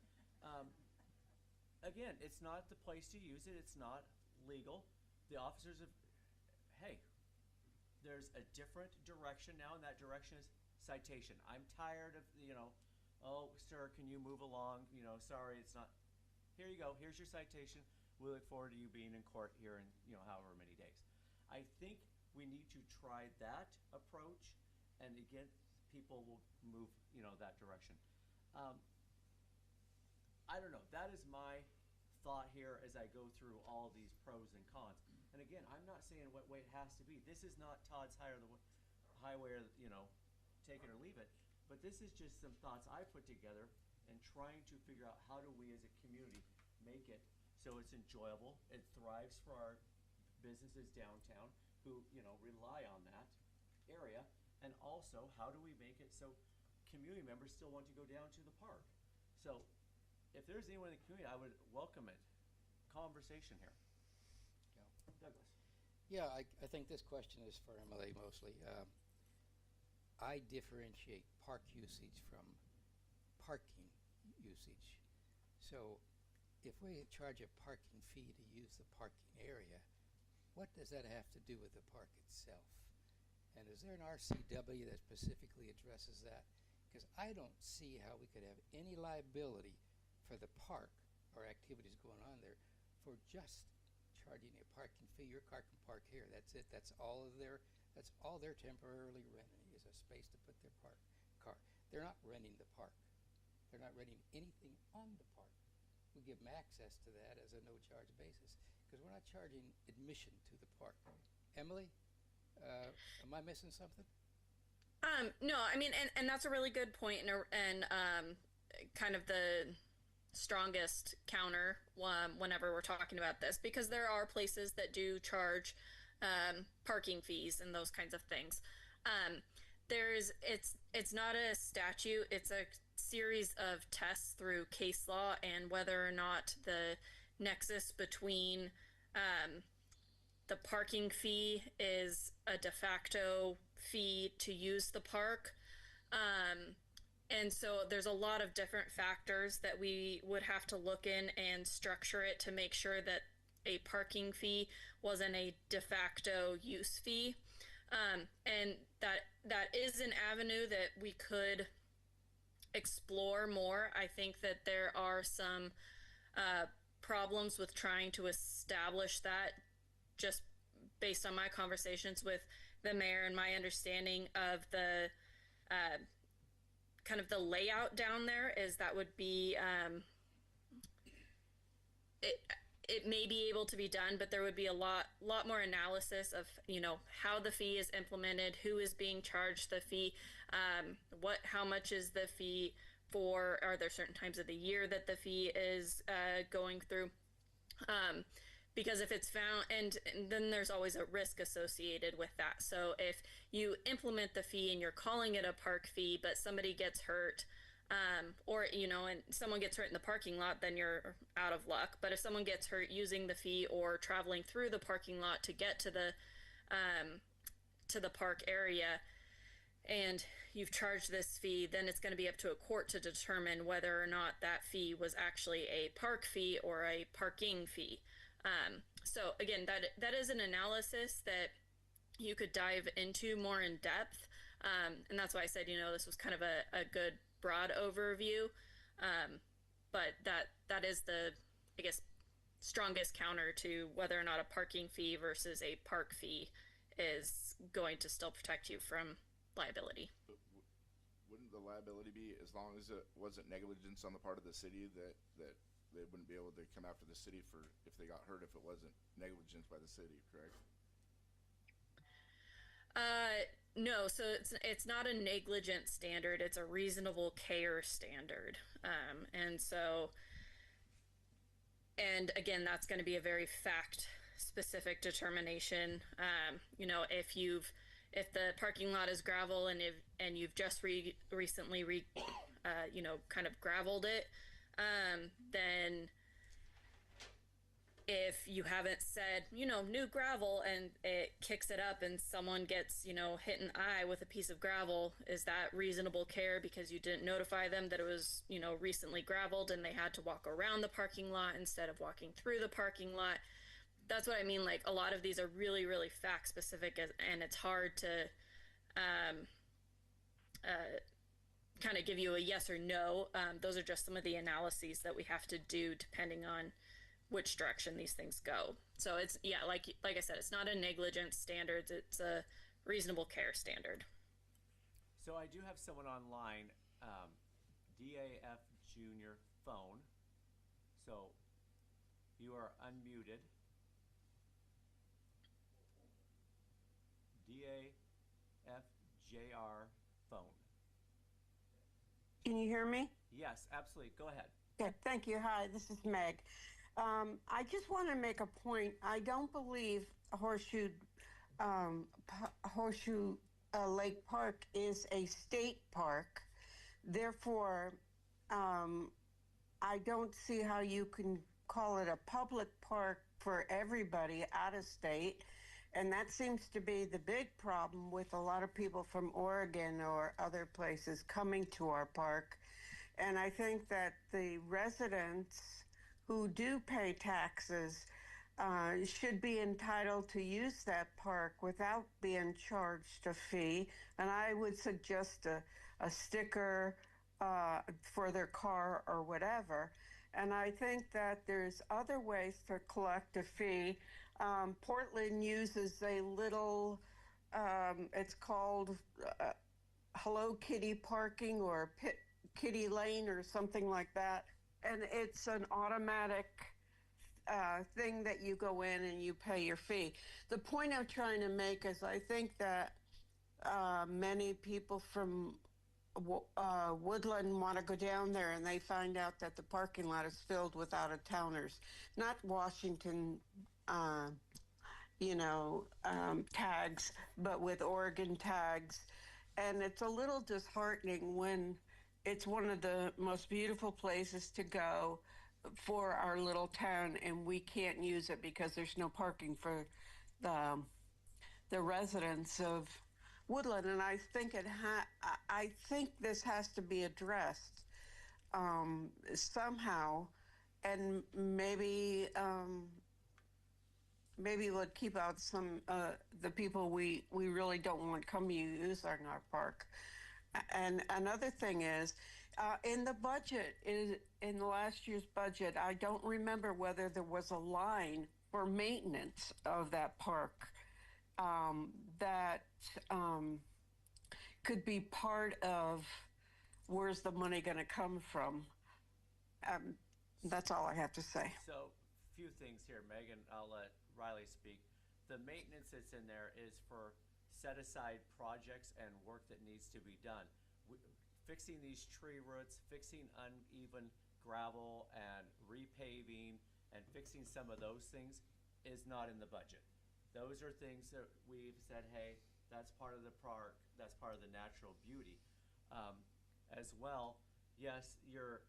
Again, it's not the place to use it. It's not legal. The officers have, hey, there's a different direction now, and that direction is citation. I'm tired of, you know, oh, sir, can you move along? You know, sorry, it's not. Here you go. Here's your citation. We look forward to you being in court here in, you know, however many days. I think we need to try that approach, and again, people will move, you know, that direction. I don't know. That is my thought here as I go through all these pros and cons. And again, I'm not saying what way it has to be. This is not Todd's highway, or, you know, take it or leave it. But this is just some thoughts I put together and trying to figure out how do we as a community make it so it's enjoyable, it thrives for our businesses downtown who, you know, rely on that area, and also how do we make it so community members still want to go down to the park. So if there's anyone in the community, I would welcome it. Conversation here. Yeah. Douglas. Yeah, I think this question is for Emily mostly. I differentiate park usage from parking usage. So if we charge a parking fee to use the parking area, what does that have to do with the park itself? And is there an RCW that specifically addresses that? Because I don't see how we could have any liability for the park or activities going on there for just charging a parking fee. Your car can park here. That's it. That's all they're temporarily renting is a space to put their car. They're not renting the park. They're not renting anything on the park. We give them access to that as a no-charge basis because we're not charging admission to the park. Emily, am I missing something? No, I mean, and that's a really good point, and kind of the strongest counter whenever we're talking about this, because there are places that do charge parking fees and those kinds of things. It's not a statute, it's a series of tests through case law and whether or not the nexus between the parking fee is a de facto fee to use the park. And so there's a lot of different factors that we would have to look in and structure it to make sure that a parking fee wasn't a de facto use fee. And that is an avenue that we could explore more. I think that there are some problems with trying to establish that just based on my conversations with the mayor and my understanding of the kind of the layout down there is that would be it may be able to be done, but there would be a lot more analysis of, you know, how the fee is implemented, who is being charged the fee, how much is the fee for, are there certain times of the year that the fee is going through, because if it's found, and then there's always a risk associated with that. So if you implement the fee and you're calling it a park fee, but somebody gets hurt, or, you know, and someone gets hurt in the parking lot, then you're out of luck. But if someone gets hurt using the fee or traveling through the parking lot to get to the park area, and you've charged this fee, then it's going to be up to a court to determine whether or not that fee was actually a park fee or a parking fee. So again, that is an analysis that you could dive into more in depth. And that's why I said, you know, this was kind of a good broad overview. But that is the, I guess, strongest counter to whether or not a parking fee versus a park fee is going to still protect you from liability. But wouldn't the liability be, as long as it wasn't negligence on the part of the city, that they wouldn't be able to come after the city for if they got hurt if it wasn't negligence by the city, correct? No, so it's not a negligent standard, it's a reasonable care standard. And so And again, that's going to be a very fact-specific determination. You know, if the parking lot is gravel and you've just recently you know, kind of graveled it, then if you haven't said, you know, new gravel, and it kicks it up and someone gets, you know, hit an eye with a piece of gravel, is that reasonable care because you didn't notify them that it was, you know, recently graveled and they had to walk around the parking lot instead of walking through the parking lot? That's what I mean. Like, a lot of these are really, really fact specific, and it's hard to kind of give you a yes or no. Those are just some of the analyses that we have to do depending on which direction these things go. So it's, yeah, like I said, it's not a negligence standard, it's a reasonable care standard. So I do have someone online, DAF Junior phone. So you are unmuted. DAFJR phone. Can you hear me? Yes, absolutely. Go ahead. Okay, thank you. Hi, this is Meg. I just want to make a point. I don't believe Horseshoe Lake Park is a state park. Therefore, I don't see how you can call it a public park for everybody out of state. And that seems to be the big problem with a lot of people from Oregon or other places coming to our park. And I think that the residents who do pay taxes should be entitled to use that park without being charged a fee. And I would suggest a sticker for their car or whatever. And I think that there's other ways to collect a fee. Portland uses a little, it's called Hello Kitty parking or Kitty Lane or something like that. And it's an automatic thing that you go in and you pay your fee. The point I'm trying to make is I think that many people from Woodland want to go down there and they find out that the parking lot is filled with out-of-towners, not Washington tags, but with Oregon tags. And it's a little disheartening when it's one of the most beautiful places to go for our little town and we can't use it because there's no parking for the residents of Woodland. And I think I think this has to be addressed somehow, and maybe we'll keep out some the people we really don't want come using our park. And another thing is, in the budget, in the last year's budget, I don't remember whether there was a line for maintenance of that park that could be part of where's the money going to come from. That's all I have to say. So, few things here, Megan. I'll let Riley speak. The maintenance that's in there is for set-aside projects and work that needs to be done. Fixing these tree roots, fixing uneven gravel and repaving and fixing some of those things is not in the budget. Those are things that we've said, hey, that's part of the park, that's part of the natural beauty. As well, yes, your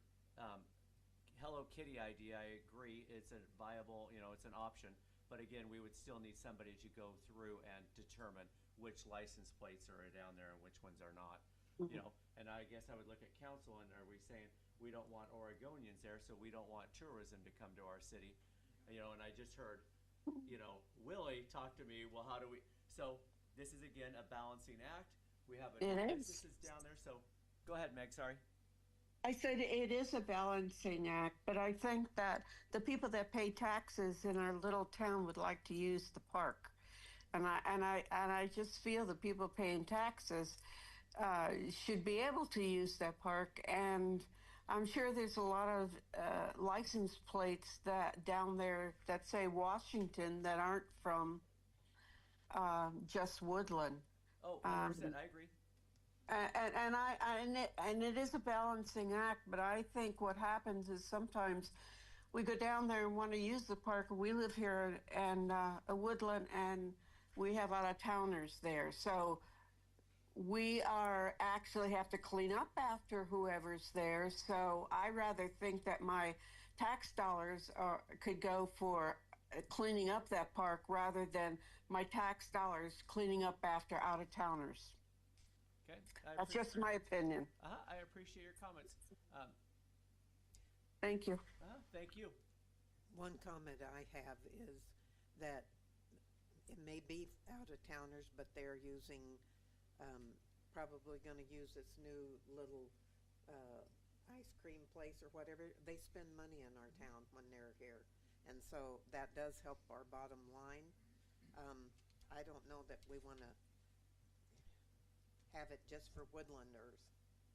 Hello Kitty idea, I agree, it's a viable, it's an option. But again, we would still need somebody to go through and determine which license plates are down there and which ones are not. Mm-hmm. And I guess I would look at council, and are we saying we don't want Oregonians there, so we don't want tourism to come to our city? And I just heard, Willie talk to me, well, how do we, so this is again a balancing act. We have businesses down there, so go ahead, Meg, sorry. I said it is a balancing act, but I think that the people that pay taxes in our little town would like to use the park. And I just feel the people paying taxes should be able to use that park. And I'm sure there's a lot of license plates that down there that say Washington that aren't from just Woodland. Oh, 100%, I agree. And it is a balancing act, but I think what happens is sometimes we go down there and want to use the park. We live here in Woodland, and we have out of towners there. So we are actually have to clean up after whoever's there. So I rather think that my tax dollars could go for cleaning up that park rather than my tax dollars cleaning up after out of towners. Okay. That's just my opinion. I appreciate your comments. Thank you. Thank you. One comment I have is that it may be out of towners, but they're using, probably going to use this new little ice cream place or whatever. They spend money in our town when they're here. And so that does help our bottom line. I don't know that we want to have it just for Woodlanders,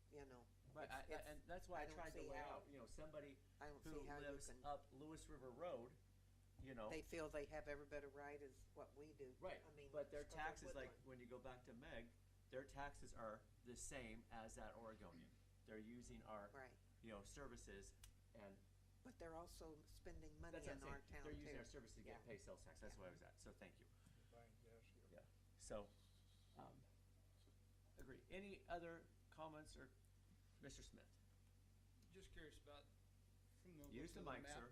you know. Right, and that's why I tried to lay out, you know, somebody who lives up Lewis River Road, you know. They feel they have every bit of right as what we do. Right, I mean, but their for taxes, like Woodland. when you go back to Meg, their taxes are the same as that Oregonian. They're using our, you know, services, and but they're also spending money that's in what I'm our saying. town They're using too. our services to get pay sales tax. That's where I was at. So thank you. Yeah. So, agree. Any other comments or Mr. Smith? Just curious about, from the Use looks the of mic, map, sir.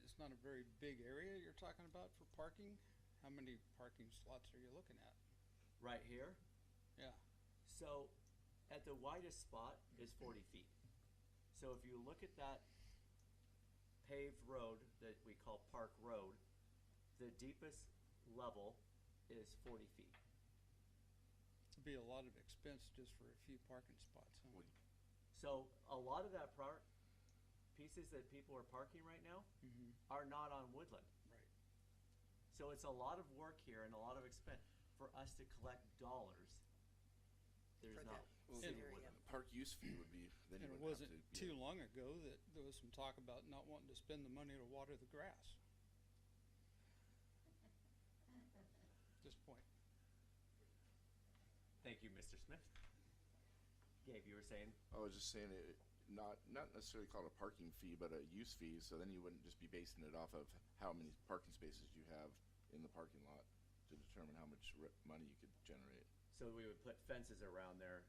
It's not a very big area you're talking about for parking. How many parking slots are you looking at? Right here? Yeah. So, at the widest spot is 40 feet. So if you look at that paved road that we call Park Road, the deepest level is 40 feet. It'd be a lot of expense just for a few parking spots, huh? So a lot of that pieces that people are parking right now are not on Woodland. Right. So it's a lot of work here and a lot of expense for us to collect dollars. There's not. Well, park use fee would be, then And you it wouldn't wasn't have to. too long ago that there was some talk about not wanting to spend the money to water the grass. Just point. Thank you, Mr. Smith. Gabe, you were saying? I was just saying it, not necessarily called a parking fee, but a use fee, so then you wouldn't just be basing it off of how many parking spaces you have in the parking lot to determine how much money you could generate. So we would put fences around there.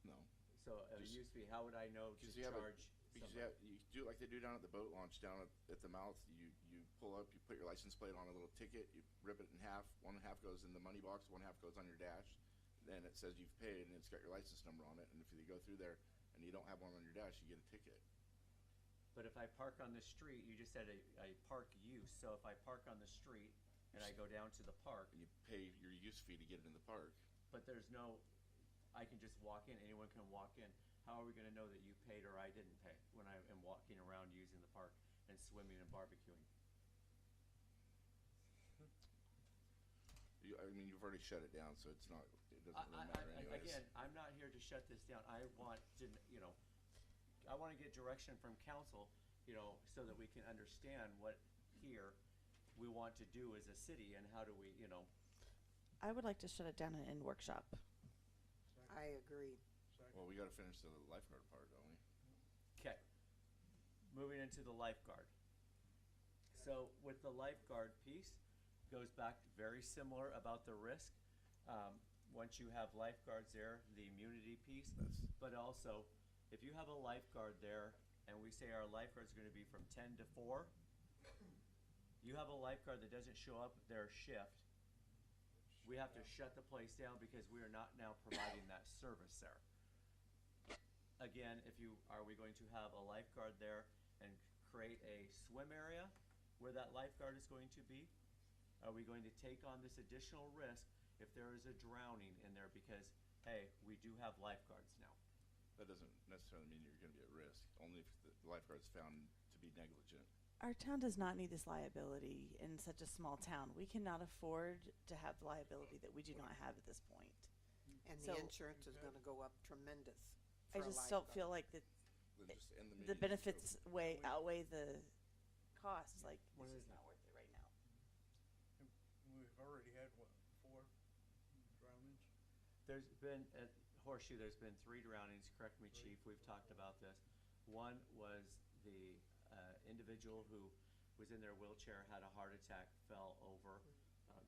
No. So a use fee, how would I know to charge? Because you do like they do down at the boat launch down at the mouth. You pull up, you put your license plate on a little ticket, you rip it in half. One half goes in the money box, one half goes on your dash. Then it says you've paid and it's got your license number on it. And if you go through there and you don't have one on your dash, you get a ticket. But if I park on the street, you just said a park use. So if I park on the street and I go down to the park, and you pay your use fee to get into the park. But there's no, I can just walk in, anyone can walk in. How are we gonna know that you paid or I didn't pay when I am walking around using the park and swimming and barbecuing? I mean, you've already shut it down, so it doesn't really matter anyways. Again, I'm not here to shut this down. I want to, I wanna get direction from council, so that we can understand what here we want to do as a city and how do we, I would like to shut it down and end workshop. I agree. Well, we gotta finish the lifeguard part, don't we? Okay. Moving into the lifeguard. So with the lifeguard piece, goes back very similar about the risk. Once you have lifeguards there, the immunity piece, but also if you have a lifeguard there and we say our lifeguard's gonna be from 10 to 4, you have a lifeguard that doesn't show up their shift, we have to shut the place down because we are not now providing that service there. Again, are we going to have a lifeguard there and create a swim area where that lifeguard is going to be? Are we going to take on this additional risk if there is a drowning in there because, hey, we do have lifeguards now? That doesn't necessarily mean you're gonna be at risk, only if the lifeguard's found to be negligent. Our town does not need this liability in such a small town. We cannot afford to have the liability that we do not have at this point. And So- the insurance is gonna go up tremendous. I for a just don't lifeguard. feel like Then just end the the meeting. benefits outweigh the costs. Like, What it's is just it? not worth it right now. We've already had, 4 drownings? There's been, at Horseshoe, there's been 3 drownings, correct me, Chief, we've talked about this. One was the individual who was in their wheelchair, had a heart attack, fell over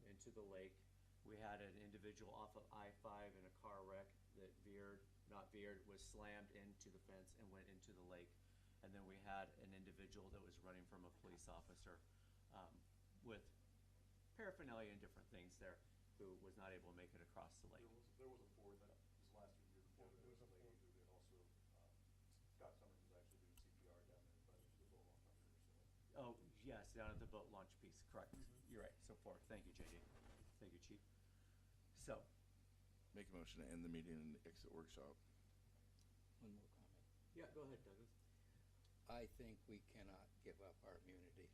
into the lake. We had an individual off of I-5 in a car wreck that was slammed into the fence and went into the lake. And then we had an individual that was running from a police officer with paraphernalia and different things there, who was not able to make it across the lake. There was a Ford that this last year before there was a lady who did also, Scott Summers was actually doing CPR down there, but the boat launch up there, so. Oh, yes, down at the boat launch piece, correct. You're right, so forth. Thank you, JD. Thank you, Chief. So, Make a motion to end the meeting and exit workshop. One more comment. yeah, go ahead, Douglas. I think we cannot give up our immunity.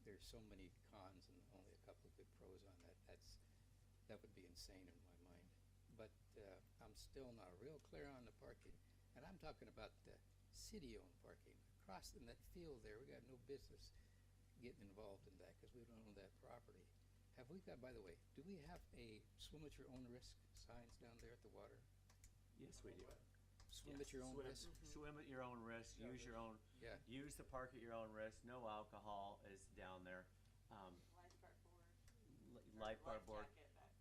There's so many cons and only a couple of good pros on that. That would be insane in my mind. But I'm still not real clear on the parking. And I'm talking about the city-owned parking. Across in that field there, we got no business getting involved in that because we don't own that property. Have we got, by the way, do we have a swim at your own risk signs down there at the water? Yes, we do. Swim Yes, at your own risk? Swim at your own risk, use your own, Yeah. use the park at your own risk, no alcohol is down there. Lifeguard board,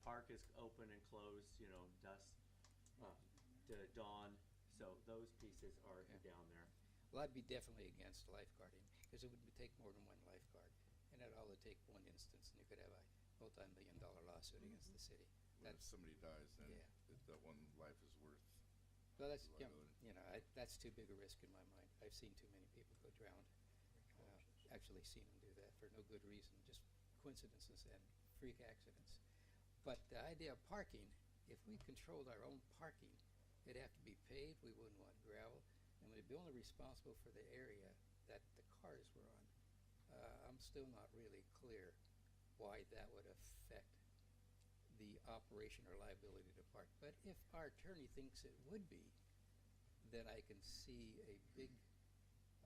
park is open and closed, dusk to dawn, so those pieces are down there. Well, I'd be definitely against lifeguarding because it would take more than one lifeguard. And that'd only take one instance and you could have a multi-million-dollar lawsuit against the city. If somebody dies, then Yeah. that one life is worth. Well, that's, liability. that's too big a risk in my mind. I've seen too many people go drowned. Actually seen them do that for no good reason, just coincidences and freak accidents. But the idea of parking, if we controlled our own parking, it'd have to be paved, we wouldn't want gravel, and we'd be only responsible for the area that the cars were on. I'm still not really clear why that would affect the operation or liability to park. But if our attorney thinks it would be, then I can see a big,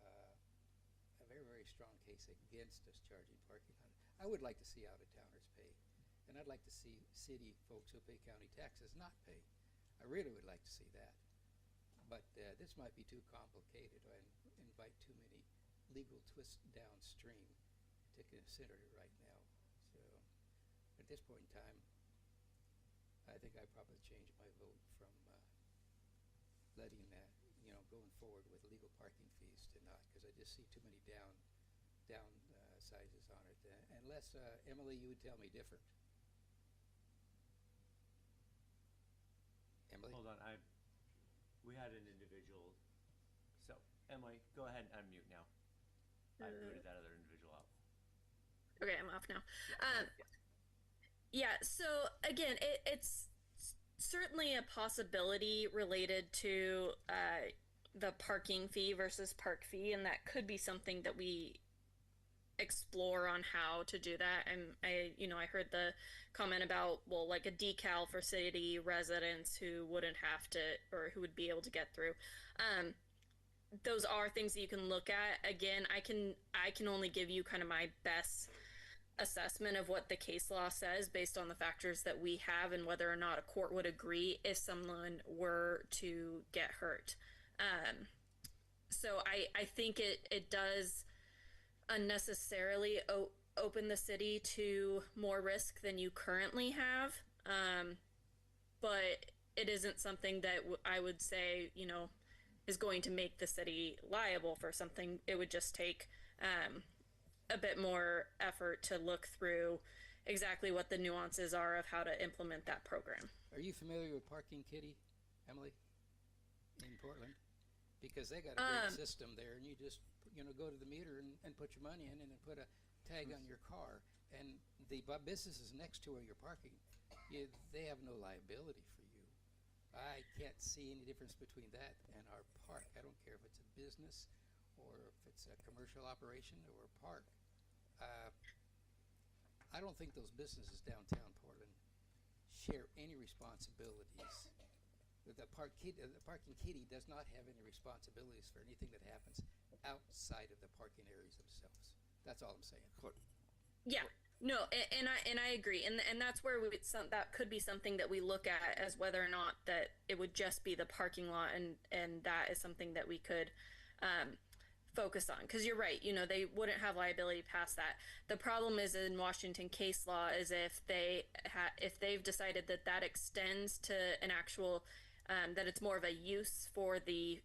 a very, very strong case against us charging parking on it. I would like to see out-of-towners pay, and I'd like to see city folks who pay county taxes not pay. I really would like to see that. But this might be too complicated and invite too many legal twists downstream to consider it right now. So at this point in time, I think I probably changed my vote from letting going forward with legal parking fees to not, because I just see too many down sizes on it. Unless, Emily, you would tell me different. Emily? Hold on, we had an individual, so, Emily, go ahead and unmute now. I booted that other individual out. Okay, I'm off now. Yeah, so again, it's certainly a possibility related to the parking fee versus park fee, and that could be something that we explore on how to do that. And I heard the comment about, well, like a decal for city residents who wouldn't have to, or who would be able to get through. Those are things that you can look at. Again, I can only give you kind of my best assessment of what the case law says based on the factors that we have and whether or not a court would agree if someone were to get hurt. So I think it does unnecessarily open the city to more risk than you currently have. But it isn't something that I would say, is going to make the city liable for something. It would just take a bit more effort to look through exactly what the nuances are of how to implement that program. Are you familiar with Parking Kitty, Emily, in Portland? Because they got a great system there, and you just go to the meter and put your money in and then put a tag on your car, and the businesses next to where you're parking, they have no liability for you. I can't see any difference between that and our park. I don't care if it's a business or if it's a commercial operation or a park. I don't think those businesses downtown Portland share any responsibilities. The Parking Kitty does not have any responsibilities for anything that happens outside of the parking areas themselves. That's all I'm saying. Yeah, no, and I agree, and that's where that could be something that we look at as whether or not that it would just be the parking lot, and that is something that we could focus on, because you're right, they wouldn't have liability past that. The problem is in Washington case law is if they've decided that extends to an actual that it's more of a use for the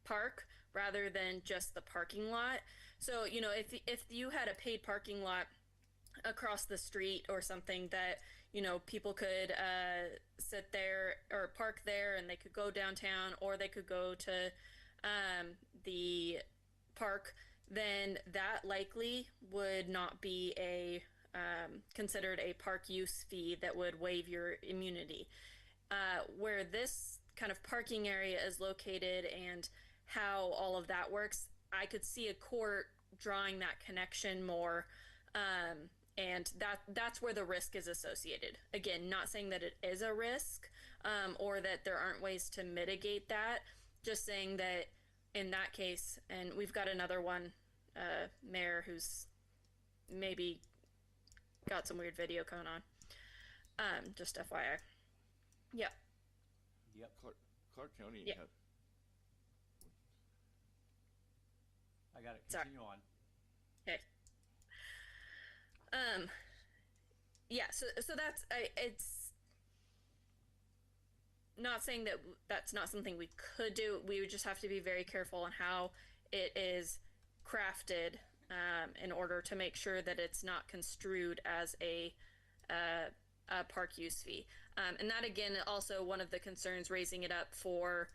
park rather than just the parking lot. So if you had a paid parking lot across the street or something that people could sit there or park there, and they could go downtown or they could go to the park, then that likely would not be considered a park use fee that would waive your immunity. Where this kind of parking area is located and how all of that works, I could see a court drawing that connection more, and that's where the risk is associated. Again, not saying that it is a risk or that there aren't ways to mitigate that, just saying that in that case, and we've got another one, Mayor, who's maybe got some weird video going on. Just FYI. Yep. Yep. Clark County. Yeah. I got it. Sorry. Continue on. Okay. Yeah. So that's it's not saying that that's not something we could do. We would just have to be very careful on how it is crafted in order to make sure that it's not construed as a park use fee. And that, again, also one of the concerns raising it up for,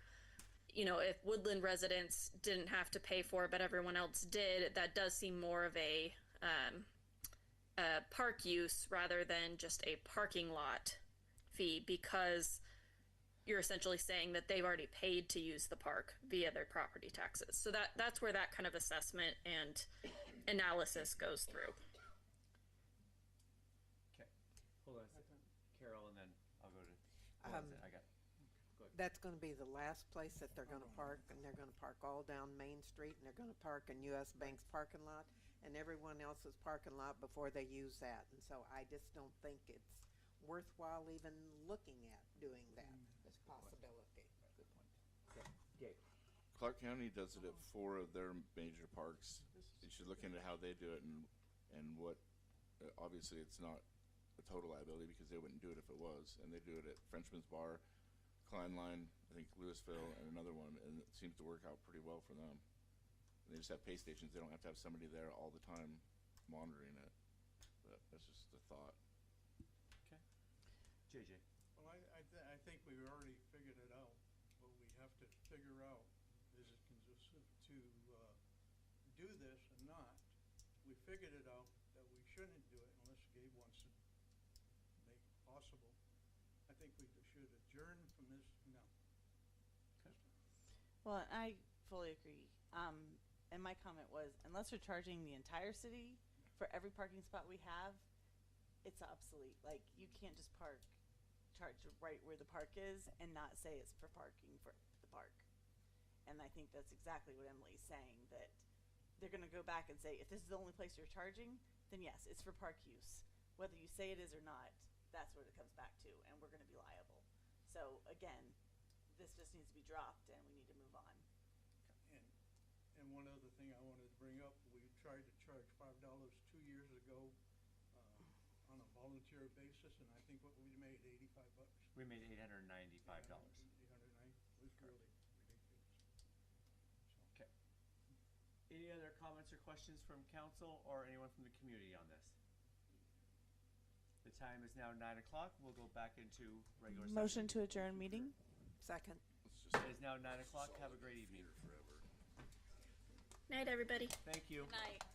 if Woodland residents didn't have to pay for it, but everyone else did, that does seem more of a park use rather than just a parking lot fee, because you're essentially saying that they've already paid to use the park via their property taxes. So that's where that kind of assessment and analysis goes through. Okay. Hold on a second. Carol, and then I'll go to. I got. Go ahead. That's going to be the last place that they're going to park, and they're going to park all down Main Street, and they're going to park in U.S. Bank's parking lot and everyone else's parking lot before they use that. And so I just don't think it's worthwhile even looking at doing that. That's a good possibility. Good point. Okay. Gabe. Clark County does it at 4 of their major parks. You should look into how they do it and what. Obviously, it's not a total liability because they wouldn't do it if it was. And they do it at Frenchman's Bar, Klein Line, I think Louisville, and another one, and it seems to work out pretty well for them. And they just have pay stations. They don't have to have somebody there all the time monitoring it. But that's just a thought. Okay. JJ. Well, I think we've already figured it out. What we have to figure out is it conducive to do this or not. We figured it out that we shouldn't do it unless Gabe wants to make it possible. I think we should adjourn from this now. Okay. Well, I fully agree. And my comment was, unless we're charging the entire city for every parking spot we have, it's obsolete. Like, you can't just charge right where the park is and not say it's for parking for the park. And I think that's exactly what Emily's saying, that they're going to go back and say, if this is the only place you're charging, then yes, it's for park use. Whether you say it is or not, that's what it comes back to, and we're going to be liable. So again, this just needs to be dropped, and we need to move on. And one other thing I wanted to bring up, we tried to charge $5 2 years ago on a volunteer basis, and I think what we made $85. We made $895. $890 was really ridiculous. Okay. Any other comments or questions from council or anyone from the community on this? The time is now 9 o'clock. We'll go back into regular Motion session. to adjourn meeting. Second. It is now 9 o'clock. Have a great evening. Night, everybody. Thank you. Good night.